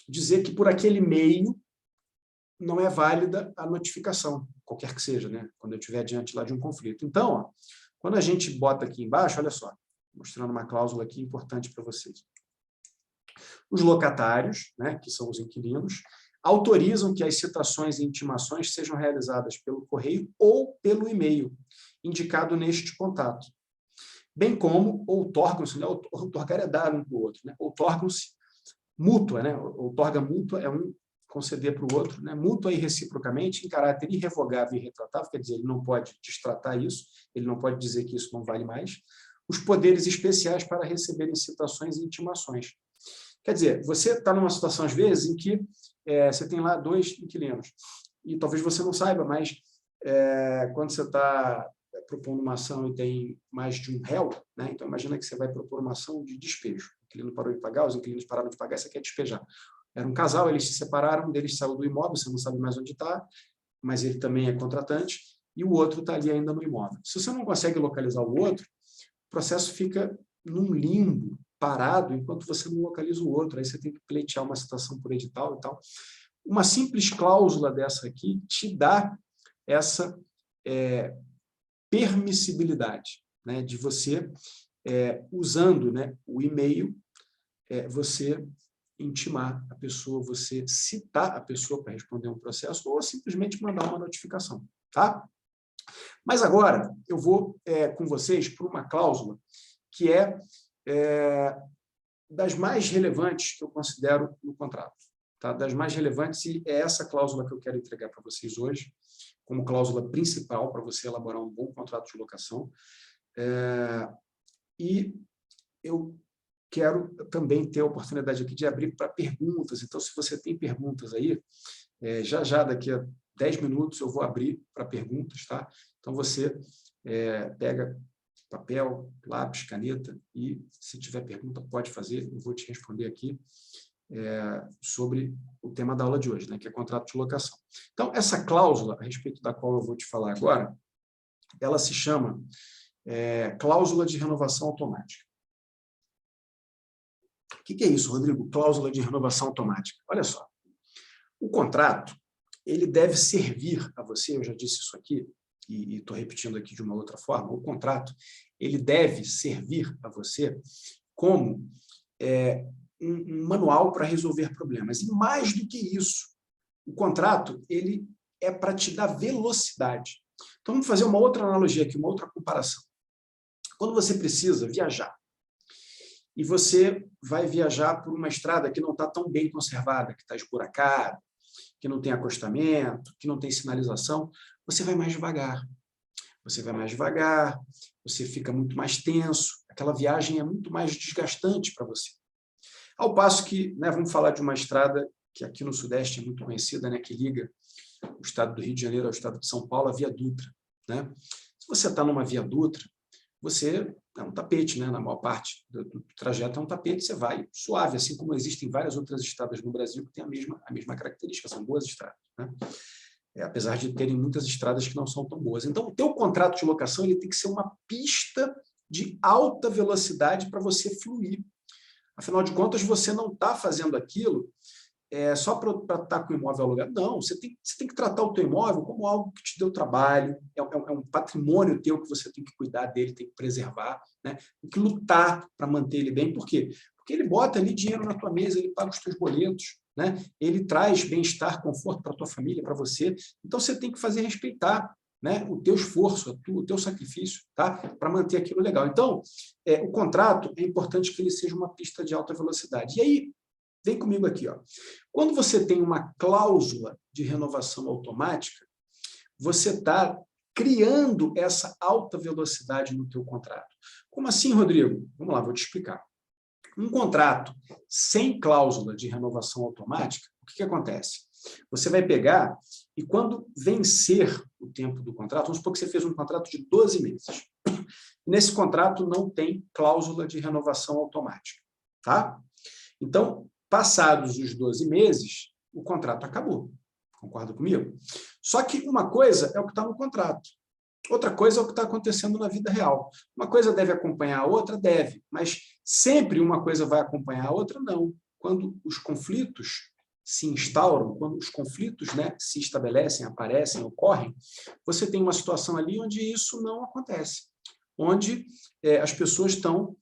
dizer que por aquele meio não é válida a notificação, qualquer que seja, né? Quando eu estiver diante lá de um conflito. Então, ó, quando a gente bota aqui embaixo, olha só, mostrando uma cláusula aqui importante para vocês. Os locatários, né, que são os inquilinos, autorizam que as citações e intimações sejam realizadas pelo correio ou pelo e-mail, indicado neste contato. Bem como outorgam-se, né? Outorgar é dar um para o outro, né? Outorgam-se mútua, né? Outorga mútua é um conceder para o outro, né? Mútua e reciprocamente, em caráter irrevogável e retratável, quer dizer, ele não pode destratar isso, ele não pode dizer que isso não vale mais, os poderes especiais para receberem citações e intimações. Quer dizer, você está numa situação, às vezes, em que você tem lá 2 inquilinos. E talvez você não saiba, mas quando você está propondo uma ação e tem mais de um réu, né? Então, imagina que você vai propor uma ação de despejo. O inquilino parou de pagar, os inquilinos pararam de pagar, você quer despejar. Era um casal, eles se separaram, um deles saiu do imóvel, você não sabe mais onde está, mas ele também é contratante, e o outro está ali ainda no imóvel. Se você não consegue localizar o outro, o processo fica num limbo, parado, enquanto você não localiza o outro. Aí você tem que pleitear uma citação por edital e tal. Uma simples cláusula dessa aqui te dá essa permissibilidade, né, de você, usando, né, o e-mail, você intimar a pessoa, você citar a pessoa para responder um processo ou simplesmente mandar uma notificação, tá? Mas agora eu vou com vocês por uma cláusula que das mais relevantes que eu considero no contrato, tá? Das mais relevantes, e é essa cláusula que eu quero entregar para vocês hoje, como cláusula principal para você elaborar um bom contrato de locação. E eu quero também ter a oportunidade aqui de abrir para perguntas. Então, se você tem perguntas aí, já daqui a 10 minutos eu vou abrir para perguntas, tá? Então, você pega papel, lápis, caneta e, se tiver pergunta, pode fazer. Eu vou te responder aqui sobre o tema da aula de hoje, né, que é contrato de locação. Então, essa cláusula, a respeito da qual eu vou te falar agora, ela se chama cláusula de renovação automática. O que é isso, Rodrigo? Cláusula de renovação automática. Olha só, o contrato, ele deve servir a você, eu já disse isso aqui, e estou repetindo aqui de uma outra forma, o contrato, ele deve servir a você como um manual para resolver problemas. E mais do que isso, o contrato, ele é para te dar velocidade. Então, vamos fazer uma outra analogia aqui, uma outra comparação. Quando você precisa viajar, e você vai viajar por uma estrada que não está tão bem conservada, que está esburacada, que não tem acostamento, que não tem sinalização, você vai mais devagar. Você vai mais devagar, você fica muito mais tenso, aquela viagem é muito mais desgastante para você. Ao passo que, né, vamos falar de uma estrada que aqui no Sudeste é muito conhecida, né, que liga o estado do Rio de Janeiro ao estado de São Paulo, a Via Dutra, né? Se você está numa Via Dutra, você é um tapete, né? Na maior parte do trajeto é um tapete, você vai suave, assim como existem várias outras estradas no Brasil que têm a mesma característica, são boas estradas, né? Apesar de terem muitas estradas que não são tão boas. Então, o teu contrato de locação ele tem que ser uma pista de alta velocidade para você fluir. Afinal de contas, você não está fazendo aquilo só para estar com o imóvel alugado. Não, você tem que tratar o teu imóvel como algo que te deu trabalho, é um patrimônio teu que você tem que cuidar dele, tem que preservar, né? Tem que lutar para manter ele bem. Por quê? Porque ele bota ali dinheiro na tua mesa, ele paga os teus boletos, né? Ele traz bem-estar, conforto para a tua família, para você. Então, você tem que fazer respeitar, né, o teu esforço, o teu sacrifício, tá? Para manter aquilo legal. Então, o contrato é importante que ele seja uma pista de alta velocidade. E aí, vem comigo aqui, ó. Quando você tem uma cláusula de renovação automática, você está criando essa alta velocidade no teu contrato. Como assim, Rodrigo? Vamos lá, vou te explicar. Um contrato sem cláusula de renovação automática, o que acontece? Você vai pegar e quando vencer o tempo do contrato, vamos supor que você fez um contrato de 12 meses. Nesse contrato não tem cláusula de renovação automática, tá? Então, passados os 12 meses, o contrato acabou. Concorda comigo? Só que uma coisa é o que está no contrato. Outra coisa é o que está acontecendo na vida real. Uma coisa deve acompanhar a outra? Deve. Mas sempre uma coisa vai acompanhar a outra? Não. Quando os conflitos se instauram, quando os conflitos, né, se estabelecem, aparecem, ocorrem, você tem uma situação ali onde isso não acontece. Onde as pessoas estão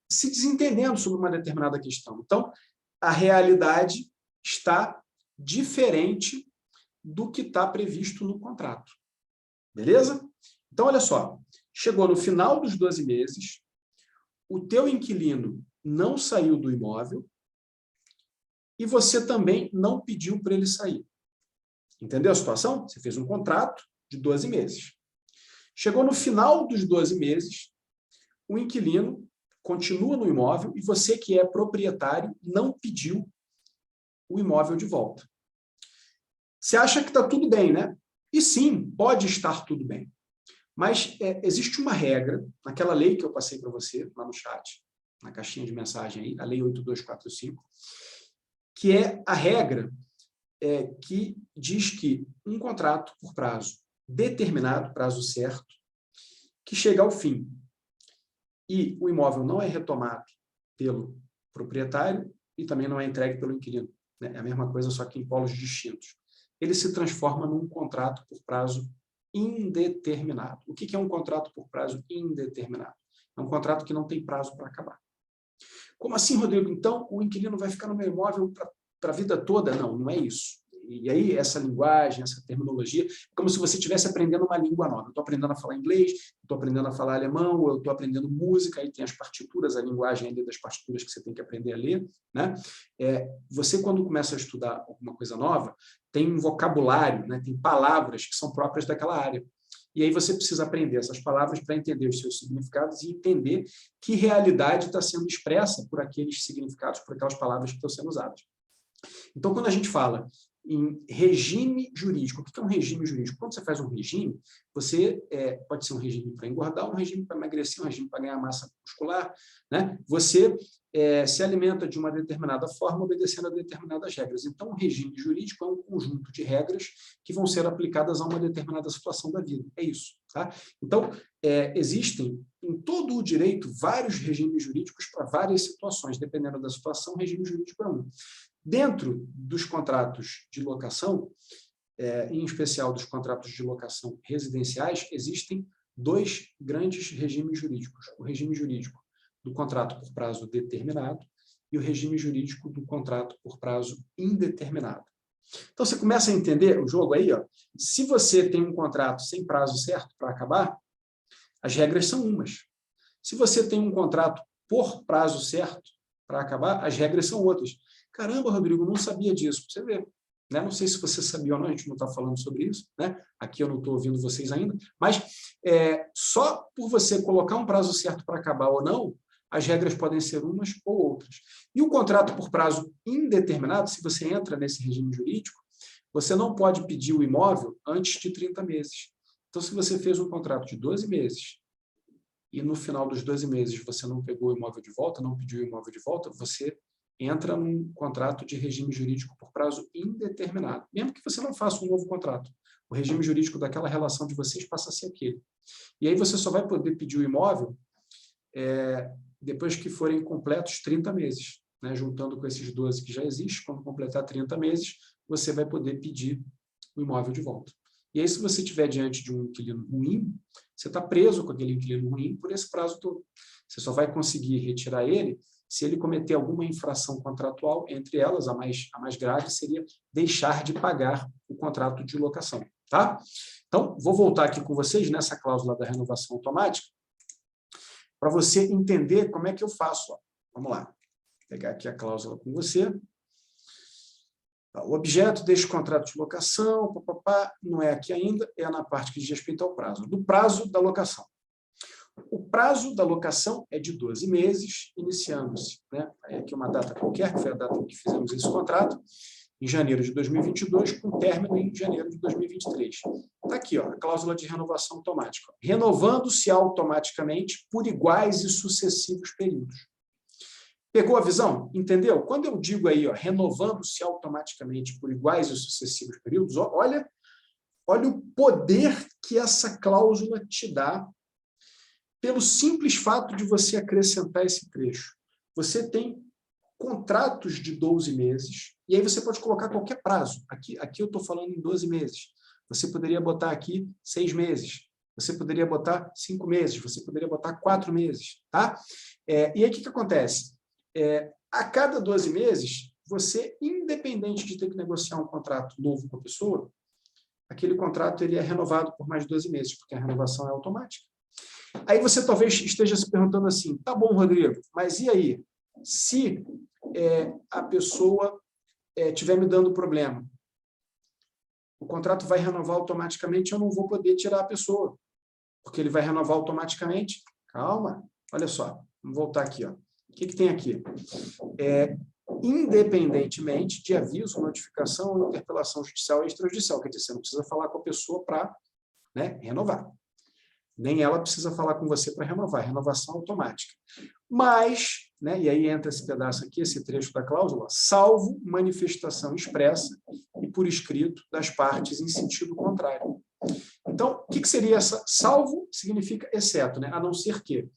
se desentendendo sobre uma determinada questão. Então, a realidade está diferente do que está previsto no contrato. Beleza? Então, olha só. Chegou no final dos 12 meses, o teu inquilino não saiu do imóvel e você também não pediu para ele sair. Entendeu a situação? Você fez um contrato de 12 meses. Chegou no final dos 12 meses, o inquilino continua no imóvel e você, que é proprietário, não pediu o imóvel de volta. Você acha que está tudo bem, né? E sim, pode estar tudo bem. Mas existe uma regra, naquela lei que eu passei para você, lá no chat, na caixinha de mensagem aí, a Lei 8245, que é a regra que diz que um contrato por prazo determinado, prazo certo, que chega ao fim e o imóvel não é retomado pelo proprietário e também não é entregue pelo inquilino, né? É a mesma coisa, só que em polos distintos. Ele se transforma num contrato por prazo indeterminado. O que é um contrato por prazo indeterminado? É um contrato que não tem prazo para acabar. Como assim, Rodrigo? Então, o inquilino vai ficar no meu imóvel para a vida toda? Não, não é isso. E aí, essa linguagem, essa terminologia, é como se você estivesse aprendendo uma língua nova. Eu estou aprendendo a falar inglês, estou aprendendo a falar alemão, ou eu estou aprendendo música, aí tem as partituras, a linguagem ali das partituras que você tem que aprender a ler, né? Você, quando começa a estudar alguma coisa nova, tem um vocabulário, né? Tem palavras que são próprias daquela área. E aí você precisa aprender essas palavras para entender os seus significados e entender que realidade está sendo expressa por aqueles significados, por aquelas palavras que estão sendo usadas. Então, quando a gente fala em regime jurídico, o que é um regime jurídico? Quando você faz um regime, você pode ser um regime para engordar, um regime para emagrecer, um regime para ganhar massa muscular, né? Você se alimenta de uma determinada forma, obedecendo a determinadas regras. Então, um regime jurídico é um conjunto de regras que vão ser aplicadas a uma determinada situação da vida. É isso. Tá? Então, existem em todo o direito vários regimes jurídicos para várias situações. Dependendo da situação, o regime jurídico é um. Dentro dos contratos de locação, em especial dos contratos de locação residenciais, existem dois grandes regimes jurídicos. O regime jurídico do contrato por prazo determinado e o regime jurídico do contrato por prazo indeterminado. Então, você começa a entender o jogo aí, ó. Se você tem um contrato sem prazo certo para acabar, as regras são umas. Se você tem um contrato por prazo certo para acabar, as regras são outras. Caramba, Rodrigo, não sabia disso. Você vê, né? Não sei se você sabia ou não, a gente não está falando sobre isso, né? Aqui eu não estou ouvindo vocês ainda, mas só por você colocar um prazo certo para acabar ou não, as regras podem ser umas ou outras. E o contrato por prazo indeterminado, se você entra nesse regime jurídico, você não pode pedir o imóvel antes de 30 meses. Então, se você fez um contrato de 12 meses e no final dos 12 meses você não pegou o imóvel de volta, não pediu o imóvel de volta, você entra num contrato de regime jurídico por prazo indeterminado, mesmo que você não faça um novo contrato. O regime jurídico daquela relação de vocês passa a ser aquele. E aí você só vai poder pedir o imóvel depois que forem completos 30 meses, né? Juntando com esses 12 que já existem, quando completar 30 meses, você vai poder pedir o imóvel de volta. E aí, se você estiver diante de um inquilino ruim, você está preso com aquele inquilino ruim por esse prazo todo. Você só vai conseguir retirar ele se ele cometer alguma infração contratual, entre elas, a mais grave seria deixar de pagar o contrato de locação. Tá? Então, vou voltar aqui com vocês nessa cláusula da renovação automática, para você entender como é que eu faço. Ó. Vamos lá. Vou pegar aqui a cláusula com você. O objeto deste contrato de locação, não é aqui ainda, é na parte que diz respeito ao prazo. Do prazo da locação. O prazo da locação é de 12 meses, iniciando-se, né? Aqui uma data qualquer, que foi a data em que fizemos esse contrato, em janeiro de 2022, com término em janeiro de 2023. Está aqui, ó, a cláusula de renovação automática. Renovando-se automaticamente por iguais e sucessivos períodos. Pegou a visão? Entendeu? Quando eu digo aí, ó, renovando-se automaticamente por iguais e sucessivos períodos, ó, olha o poder que essa cláusula te dá pelo simples fato de você acrescentar esse trecho. Você tem contratos de 12 meses, e aí você pode colocar qualquer prazo. Aqui eu estou falando em 12 meses. Você poderia botar aqui 6 meses. Você poderia botar 5 meses. Você poderia botar 4 meses. Tá? E aí, o que acontece? A cada 12 meses, você, independente de ter que negociar um contrato novo com a pessoa, aquele contrato ele é renovado por mais 12 meses, porque a renovação é automática. Aí você talvez esteja se perguntando assim, tá bom, Rodrigo, mas e aí? Se a pessoa estiver me dando problema, o contrato vai renovar automaticamente, eu não vou poder tirar a pessoa, porque ele vai renovar automaticamente. Calma, olha só, vamos voltar aqui. Ó. O que tem aqui? Independentemente de aviso, notificação ou interpelação judicial ou extrajudicial, quer dizer, você não precisa falar com a pessoa para renovar. Nem ela precisa falar com você para renovar, renovação automática. Mas, né, e aí entra esse pedaço aqui, esse trecho da cláusula, salvo manifestação expressa e por escrito das partes em sentido contrário. Então, o que seria essa? Salvo significa exceto, né, a não ser que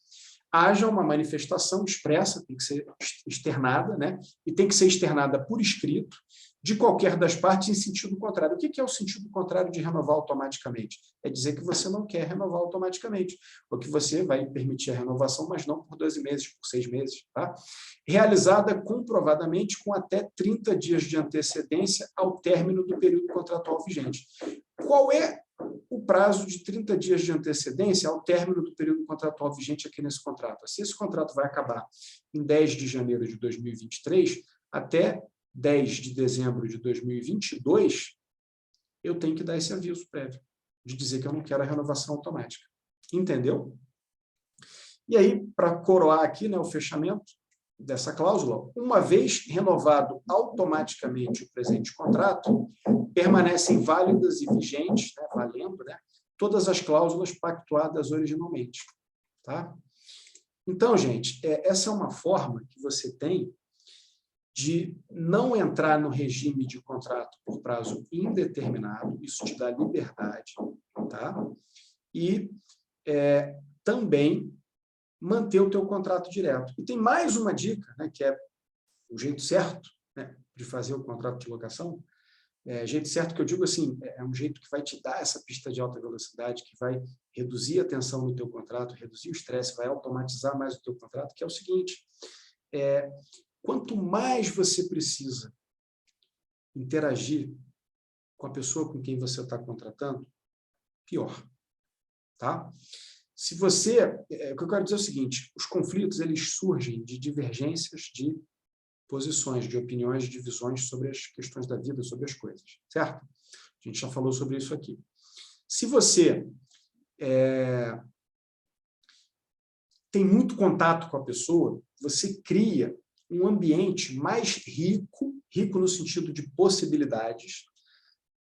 haja uma manifestação expressa, tem que ser externada, né, e tem que ser externada por escrito, de qualquer das partes em sentido contrário. O que é o sentido contrário de renovar automaticamente? É dizer que você não quer renovar automaticamente, ou que você vai permitir a renovação, mas não por 12 meses, por 6 meses. Tá? Realizada comprovadamente com até 30 dias de antecedência ao término do período contratual vigente. Qual é o prazo de 30 dias de antecedência ao término do período contratual vigente aqui nesse contrato? Se esse contrato vai acabar em 10 de janeiro de 2023, até 10 de dezembro de 2022, eu tenho que dar esse aviso prévio, de dizer que eu não quero a renovação automática. Entendeu? E aí, para coroar aqui, né, o fechamento dessa cláusula, uma vez renovado automaticamente o presente contrato, permanecem válidas e vigentes, né, valendo, né, todas as cláusulas pactuadas originalmente. Tá? Então, gente, essa é uma forma que você tem de não entrar no regime de contrato por prazo indeterminado, isso te dá liberdade, tá? E também manter o teu contrato direto. E tem mais uma dica, né, que é o jeito certo, né, de fazer o contrato de locação. Jeito certo que eu digo assim, é um jeito que vai te dar essa pista de alta velocidade, que vai reduzir a tensão no teu contrato, reduzir o estresse, vai automatizar mais o teu contrato, que é o seguinte, quanto mais você precisa interagir com a pessoa com quem você está contratando, pior. Tá? Se você... o que eu quero dizer é o seguinte, os conflitos eles surgem de divergências de posições, de opiniões, de visões sobre as questões da vida, sobre as coisas. Certo? A gente já falou sobre isso aqui. Se você tem muito contato com a pessoa, você cria um ambiente mais rico no sentido de possibilidades,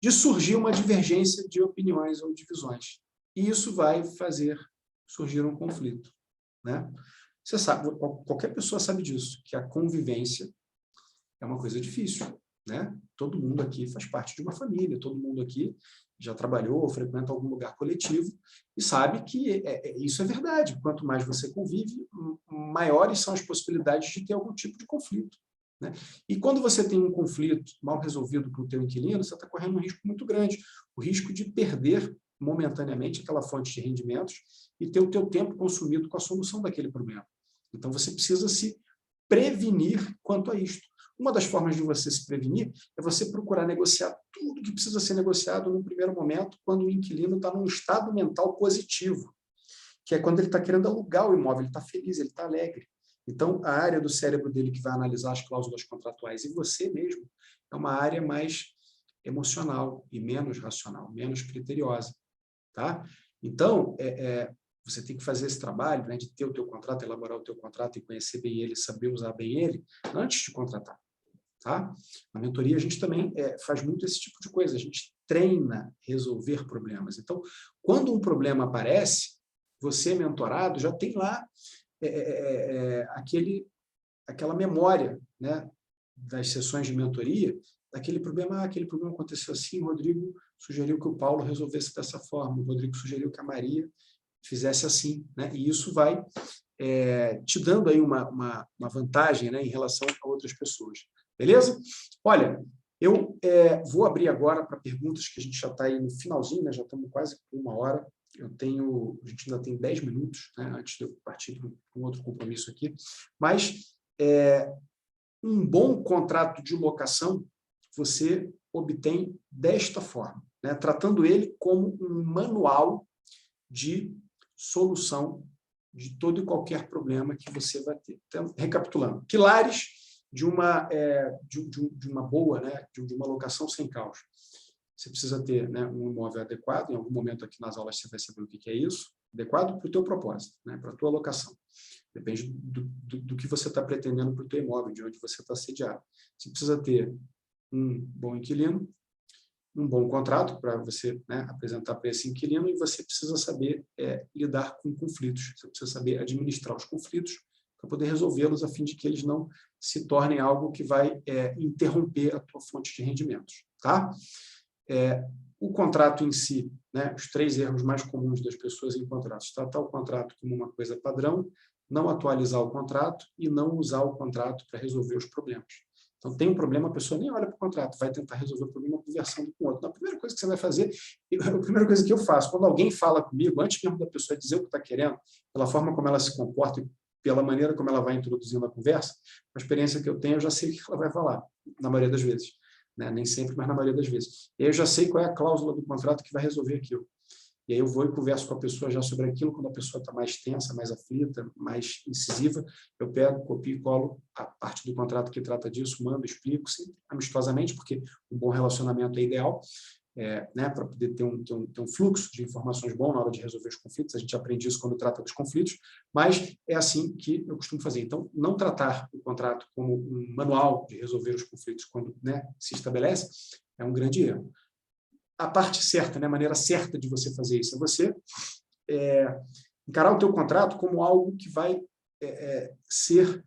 de surgir uma divergência de opiniões ou de visões. E isso vai fazer surgir um conflito. Né? Você sabe, qualquer pessoa sabe disso, que a convivência é uma coisa difícil. Né? Todo mundo aqui faz parte de uma família, todo mundo aqui já trabalhou ou frequenta algum lugar coletivo e sabe que isso é verdade. Quanto mais você convive, maiores são as possibilidades de ter algum tipo de conflito. Né? E quando você tem um conflito mal resolvido com o teu inquilino, você está correndo um risco muito grande, o risco de perder momentaneamente aquela fonte de rendimentos e ter o teu tempo consumido com a solução daquele problema. Então, você precisa se prevenir quanto a isto. Uma das formas de você se prevenir é você procurar negociar tudo que precisa ser negociado no primeiro momento, quando o inquilino está num estado mental positivo, que é quando ele está querendo alugar o imóvel, ele está feliz, ele está alegre. Então, a área do cérebro dele que vai analisar as cláusulas contratuais e você mesmo é uma área mais emocional e menos racional, menos criteriosa. Tá? Então, você tem que fazer esse trabalho, né, de ter o teu contrato, elaborar o teu contrato e conhecer bem ele, saber usar bem ele, antes de contratar. Tá? Na mentoria, a gente também faz muito esse tipo de coisa, a gente treina resolver problemas. Então, quando um problema aparece, você, mentorado, já tem lá aquela memória, né, das sessões de mentoria, daquele problema, aquele problema aconteceu assim, o Rodrigo sugeriu que o Paulo resolvesse dessa forma, o Rodrigo sugeriu que a Maria fizesse assim, né? E isso vai te dando aí uma vantagem, né, em relação a outras pessoas. Beleza? Olha, eu vou abrir agora para perguntas, que a gente já está aí no finalzinho, né? Já estamos quase com 1 hora. A gente ainda tem 10 minutos, né, antes de eu partir para um outro compromisso aqui. Mas um bom contrato de locação você obtém desta forma, né, tratando ele como um manual de solução de todo e qualquer problema que você vai ter. Então, recapitulando, pilares de uma boa, né, de uma locação sem caos. Você precisa ter, né, um imóvel adequado, em algum momento aqui nas aulas você vai saber o que é isso, adequado para o teu propósito, né, para a tua locação. Depende do que você está pretendendo para o teu imóvel, de onde você está sediado. Você precisa ter um bom inquilino, um bom contrato para você, né, apresentar para esse inquilino, e você precisa saber lidar com conflitos. Você precisa saber administrar os conflitos para poder resolvê-los a fim de que eles não se tornem algo que vai interromper a tua fonte de rendimentos. Tá? O contrato em si, né, os 3 erros mais comuns das pessoas em contratos: tratar o contrato como uma coisa padrão, não atualizar o contrato e não usar o contrato para resolver os problemas. Então, tem um problema, a pessoa nem olha para o contrato, vai tentar resolver o problema conversando com o outro. Então, a primeira coisa que você vai fazer, a primeira coisa que eu faço, quando alguém fala comigo, antes mesmo da pessoa dizer o que está querendo, pela forma como ela se comporta e pela maneira como ela vai introduzindo a conversa, a experiência que eu tenho, eu já sei o que ela vai falar, na maioria das vezes. Né? Nem sempre, mas na maioria das vezes. E aí eu já sei qual é a cláusula do contrato que vai resolver aquilo. E aí eu vou e converso com a pessoa já sobre aquilo. Quando a pessoa está mais tensa, mais aflita, mais incisiva, eu pego, copio e colo a parte do contrato que trata disso, mando, explico, sempre amistosamente, porque um bom relacionamento é ideal, né, para poder ter um fluxo de informações bom na hora de resolver os conflitos. A gente aprende isso quando trata dos conflitos, mas é assim que eu costumo fazer. Então, não tratar o contrato como um manual de resolver os conflitos quando, né, se estabelece, é um grande erro. A parte certa, né, a maneira certa de você fazer isso é você encarar o teu contrato como algo que vai ser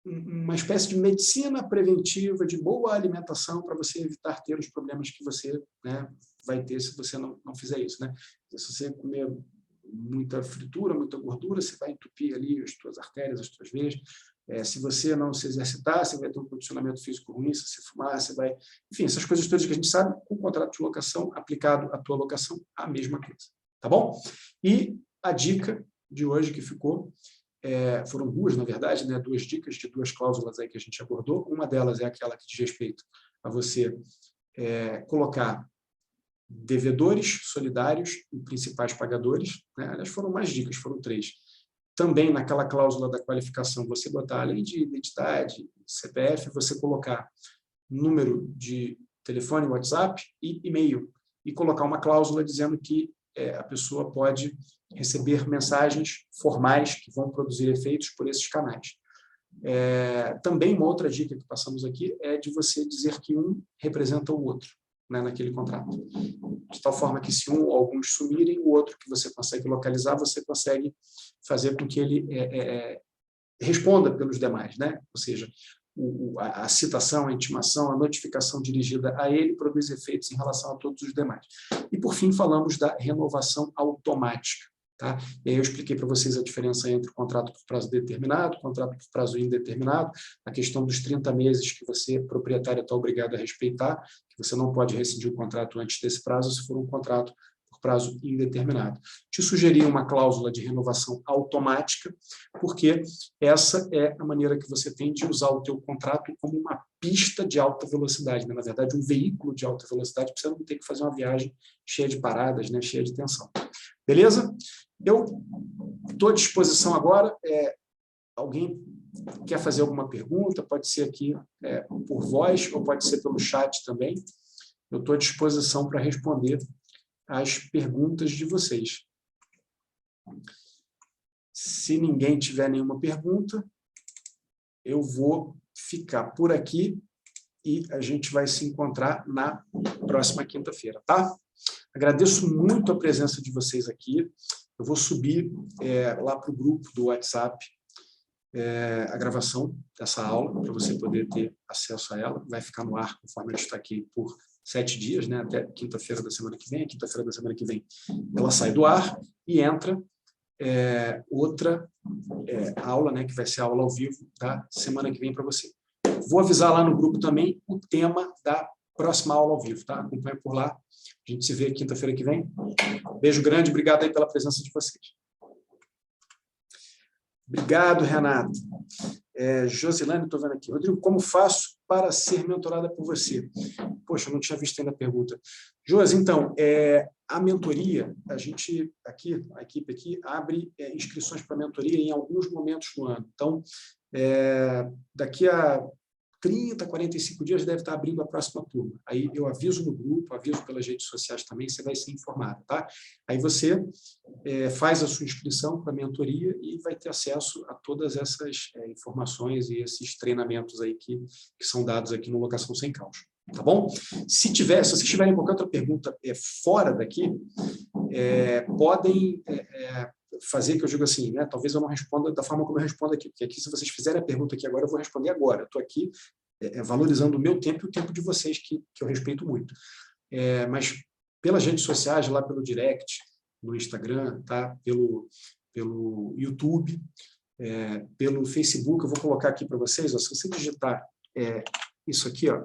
uma espécie de medicina preventiva, de boa alimentação, para você evitar ter os problemas que você, né, vai ter se você não fizer isso. Né? Se você comer muita fritura, muita gordura, você vai entupir ali as tuas artérias, as tuas veias. Se você não se exercitar, você vai ter um condicionamento físico ruim. Se você fumar, você vai... Enfim, essas coisas todas que a gente sabe, com o contrato de locação aplicado à tua locação, a mesma coisa. Tá bom? E a dica de hoje que ficou, foram 2, na verdade, né, 2 dicas de 2 cláusulas aí que a gente abordou. Uma delas é aquela que diz respeito a você colocar devedores solidários e principais pagadores. Né? Aliás, foram mais dicas, foram 3. Também naquela cláusula da qualificação, você botar, além de identidade, CPF, você colocar número de telefone, WhatsApp e e-mail. E colocar uma cláusula dizendo que a pessoa pode receber mensagens formais que vão produzir efeitos por esses canais. Também uma outra dica que passamos aqui é de você dizer que um representa o outro, né, naquele contrato. De tal forma que se um ou alguns sumirem, o outro que você consegue localizar, você consegue fazer com que ele responda pelos demais. Né? Ou seja, a citação, a intimação, a notificação dirigida a ele produz efeitos em relação a todos os demais. E, por fim, falamos da renovação automática. Tá? E aí eu expliquei para vocês a diferença entre o contrato por prazo determinado, contrato por prazo indeterminado, a questão dos 30 meses que você, proprietário, está obrigado a respeitar, que você não pode rescindir o contrato antes desse prazo se for um contrato por prazo indeterminado. Te sugeri uma cláusula de renovação automática, porque essa é a maneira que você tem de usar o teu contrato como uma pista de alta velocidade, né? Na verdade, um veículo de alta velocidade, para você não ter que fazer uma viagem cheia de paradas, né? Cheia de tensão. Beleza? Eu estou à disposição agora. Alguém quer fazer alguma pergunta? Pode ser aqui por voz ou pode ser pelo chat também. Eu estou à disposição para responder as perguntas de vocês. Se ninguém tiver nenhuma pergunta, eu vou ficar por aqui e a gente vai se encontrar na próxima quinta-feira, tá? Agradeço muito a presença de vocês aqui. Eu vou subir lá para o grupo do WhatsApp a gravação dessa aula, para você poder ter acesso a ela. Vai ficar no ar, conforme ela está aqui, por 7 dias, né, até quinta-feira da semana que vem. Quinta-feira da semana que vem ela sai do ar e entra outra aula, né, que vai ser a aula ao vivo da semana que vem para você. Vou avisar lá no grupo também o tema da próxima aula ao vivo, tá? Acompanha por lá. A gente se vê quinta-feira que vem. Beijo grande, obrigado aí pela presença de vocês. Obrigado, Renato. Josilane, estou vendo aqui. Rodrigo, como faço para ser mentorada por você? Poxa, eu não tinha visto ainda a pergunta. Josi, então, a mentoria, a gente aqui, a equipe aqui, abre inscrições para mentoria em alguns momentos do ano. Então, daqui a 30, 45 dias deve estar abrindo a próxima turma. Aí eu aviso no grupo, aviso pelas redes sociais também, você vai ser informado, tá? Aí você faz a sua inscrição para a mentoria e vai ter acesso a todas essas informações e esses treinamentos aí que são dados aqui no Locação Sem Caos, tá bom? Se vocês tiverem qualquer outra pergunta fora daqui, podem fazer que eu digo assim, né? Talvez eu não responda da forma como eu respondo aqui, porque aqui, se vocês fizerem a pergunta aqui agora, eu vou responder agora. Eu estou aqui valorizando o meu tempo e o tempo de vocês, que eu respeito muito. Mas pelas redes sociais, lá pelo direct, no Instagram, tá? pelo YouTube, pelo Facebook, eu vou colocar aqui para vocês, ó, se você digitar isso aqui, ó,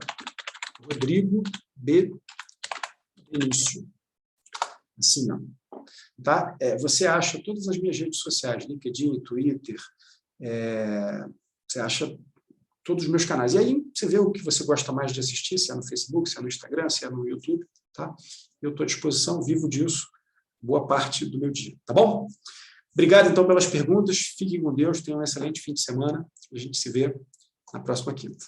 Rodrigo B. Benício, assim, ó, tá? Você acha todas as minhas redes sociais, LinkedIn, Twitter, você acha todos os meus canais. E aí você vê o que você gosta mais de assistir, se é no Facebook, se é no Instagram, se é no YouTube, tá? Eu estou à disposição, vivo disso boa parte do meu dia, tá bom? Obrigado, então, pelas perguntas. Fiquem com Deus, tenham um excelente fim de semana. A gente se vê na próxima quinta.